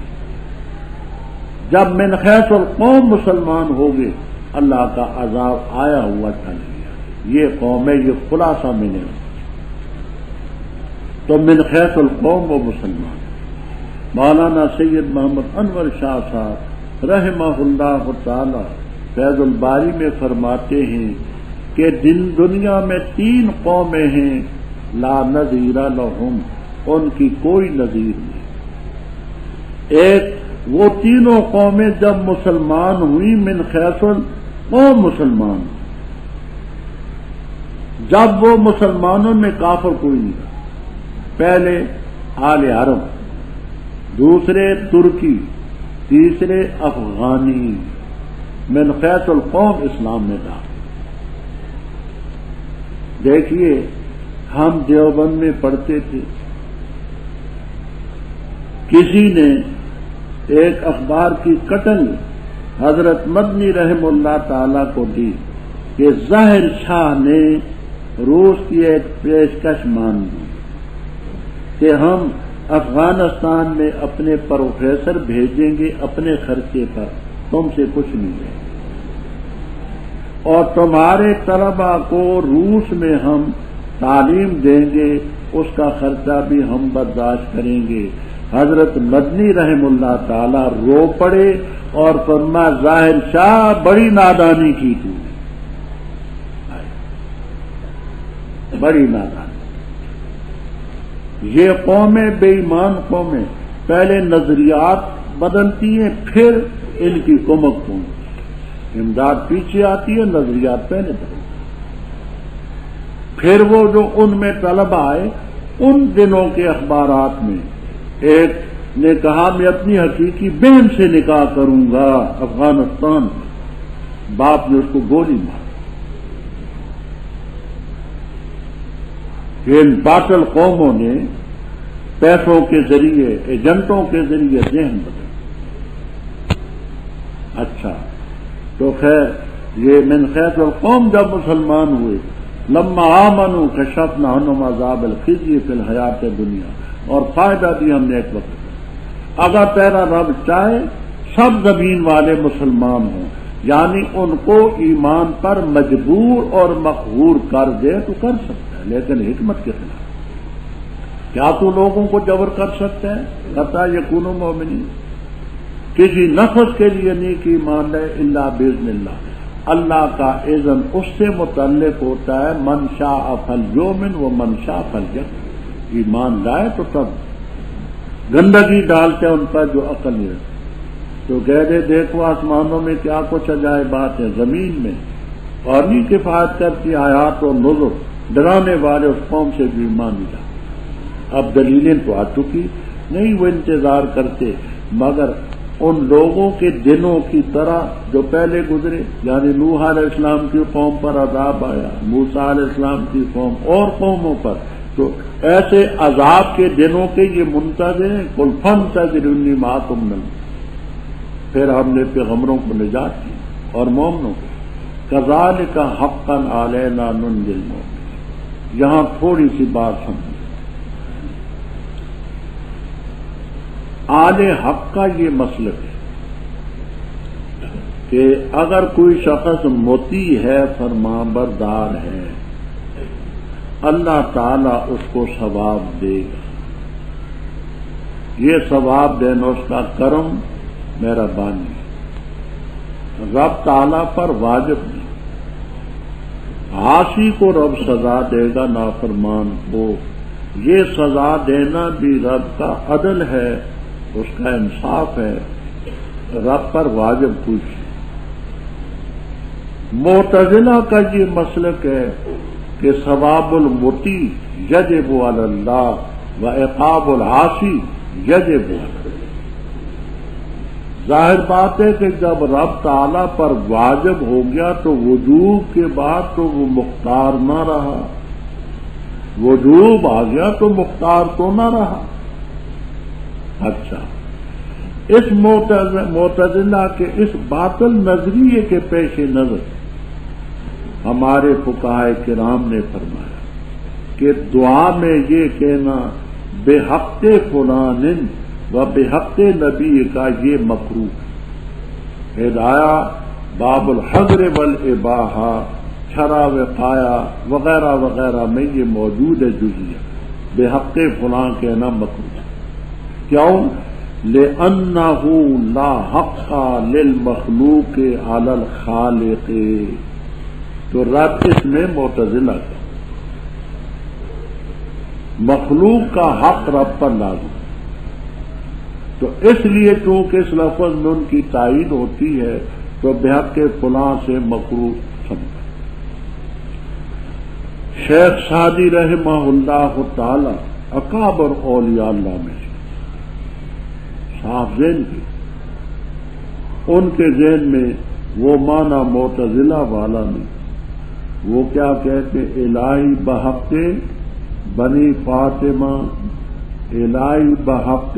جب من خیس القوم مسلمان ہو گئے، اللہ کا عذاب آیا ہوا ٹل گیا۔ یہ قوم ہے، یہ خلاصہ ملے گا۔ تو من خیس القوم و مسلمان۔ مولانا سید محمد انور شاہ صاحب رحمہ اللہ تعالی فیض الباری میں فرماتے ہیں کہ دنیا میں 3 قومیں ہیں، لا نظیر لہم، ان کی کوئی نظیر نہیں۔ ایک وہ تینوں قومیں جب مسلمان ہوئی، من خیس القوم مسلمان، جب وہ مسلمانوں میں کافر کوئی نہیں تھا، پہلے آل عرب، دوسرے ترکی، تیسرے افغانی، من خیس القوم اسلام میں تھا۔ دیکھیے ہم دیوبند میں پڑھتے تھے، کسی نے ایک اخبار کی کٹنگ حضرت مدنی رحم اللہ تعالی کو دی کہ ظاہر شاہ نے روس کی ایک پیشکش مان دی کہ ہم افغانستان میں اپنے پروفیسر بھیجیں گے اپنے خرچے پر، تم سے کچھ نہیں ہے، اور تمہارے طلباء کو روس میں ہم تعلیم دیں گے، اس کا خرچہ بھی ہم برداشت کریں گے۔ حضرت مدنی رحم اللہ تعالی رو پڑے اور فرمایا ظاہر شاہ بڑی نادانی کی تو، بڑی نادانی۔ یہ قومیں بے ایمان قومیں پہلے نظریات بدلتی ہیں، پھر ان کی کمک پہنچتی، امداد پیچھے آتی ہے، نظریات پہلے بدلتی۔ پھر وہ جو ان میں طلبہ آئے، ان دنوں کے اخبارات میں ایک نے کہا میں اپنی حقیقی بہن سے نکاح کروں گا افغانستان میں، باپ نے اس کو گولی ماری۔ ان باطل قوموں نے پیسوں کے ذریعے، ایجنٹوں کے ذریعے ذہن بدلے۔ اچھا تو خیر یہ من خیس القوم جب مسلمان ہوئے، لما آمنوا کشفنا عنہم عذاب الخزی فی الحیات دنیا، اور فائدہ بھی ہم نے ایک وقت، اگر تیرا رب چاہے سب زمین والے مسلمان ہوں، یعنی ان کو ایمان پر مجبور اور مقہور کر دے تو کر سکتا ہے، لیکن حکمت کے خلاف۔ کیا تو لوگوں کو جبر کر سکتا ہے؟ حتی یکونوا مومنین، کسی نفس کے لیے نیک ایمان لے الا باذن اللہ، اللہ کا اذن اس سے متعلق ہوتا ہے، من شاء فلیؤمن ومن شاء فلیکفر، ایمان لائے تو تب گندگی ڈالتے ان پر جو عقل نہیں رکھتے، تو کہہ دے دیکھو آسمانوں میں کیا کچھ عجائب بات ہے، زمین میں اور نہیں کفایت کرتی آیات و نذر، ڈرانے والے اس قوم سے بھی ایمان نہیں لاتے۔ اب دلیلیں تو آ چکی، نہیں وہ انتظار کرتے، مگر ان لوگوں کے دنوں کی طرح جو پہلے گزرے، یعنی نوح علیہ السلام کی قوم پر عذاب آیا، موسیٰ علیہ السلام کی قوم اور قوموں پر، تو ایسے عذاب کے دنوں کے یہ منتظر ہیں، قل فانتظروا انی معکم من، پھر ہم نے پیغمبروں کو نجات دی اور مومنوں کو، کذالک حقا علینا ننجی المؤمنین۔ یہاں تھوڑی سی بات سمجھ، آل حق کا یہ مسلک ہے کہ اگر کوئی شخص مطیع ہے، فرمان بردار ہے، اللہ تعالیٰ اس کو ثواب دے گا۔ یہ ثواب دینا اس کا کرم مہربانی، رب تعالیٰ پر واجب نہیں، عاصی کو رب سزا دے گا نافرمان کو. یہ سزا دینا بھی رب کا عدل ہے، اس کا انصاف ہے، رب پر واجب کچھ. معتزلہ کا یہ مسلک ہے کہ ثواب المطیع یجب علی اللہ و عقاب العاصی یجب علی اللہ. ظاہر بات ہے کہ جب رب تعالی پر واجب ہو گیا تو وجوب کے بعد تو وہ مختار نہ رہا، وجوب آ گیا تو مختار تو نہ رہا. اچھا، اس معتزلہ کے اس باطل نظریے کے پیش نظر ہمارے فقہائے کرام نے فرمایا کہ دعا میں یہ کہنا بے حق فلان و بے حق نبی کا یہ مکروہ. ہدایہ باب الحظر والاباحہ، چھرا وقایا وغیرہ وغیرہ میں یہ موجود ہے جزیہ. بے حق فلاں کہنا مکروہ. کیوں؟ لِأَنَّهُ لَا حَقَّ لِلْمَخْلُوقِ عَلَى الْخَالِقِ. تو رب اس میں معتزلہ کا مخلوق کا حق رب پر لازم. تو اس لیے چونکہ اس لفظ میں ان کی تائید ہوتی ہے تو بحق فلاں سے مکروہ سمجھا. شیخ سعدی رحمہ اللہ تعالی اکابر اولیاء اللہ میں سے صاحب ذہن کی، ان کے ذہن میں وہ معنی معتزلہ والا نہیں. وہ کیا کہتے الہی بحق بنی فاطمہ، الہی بحق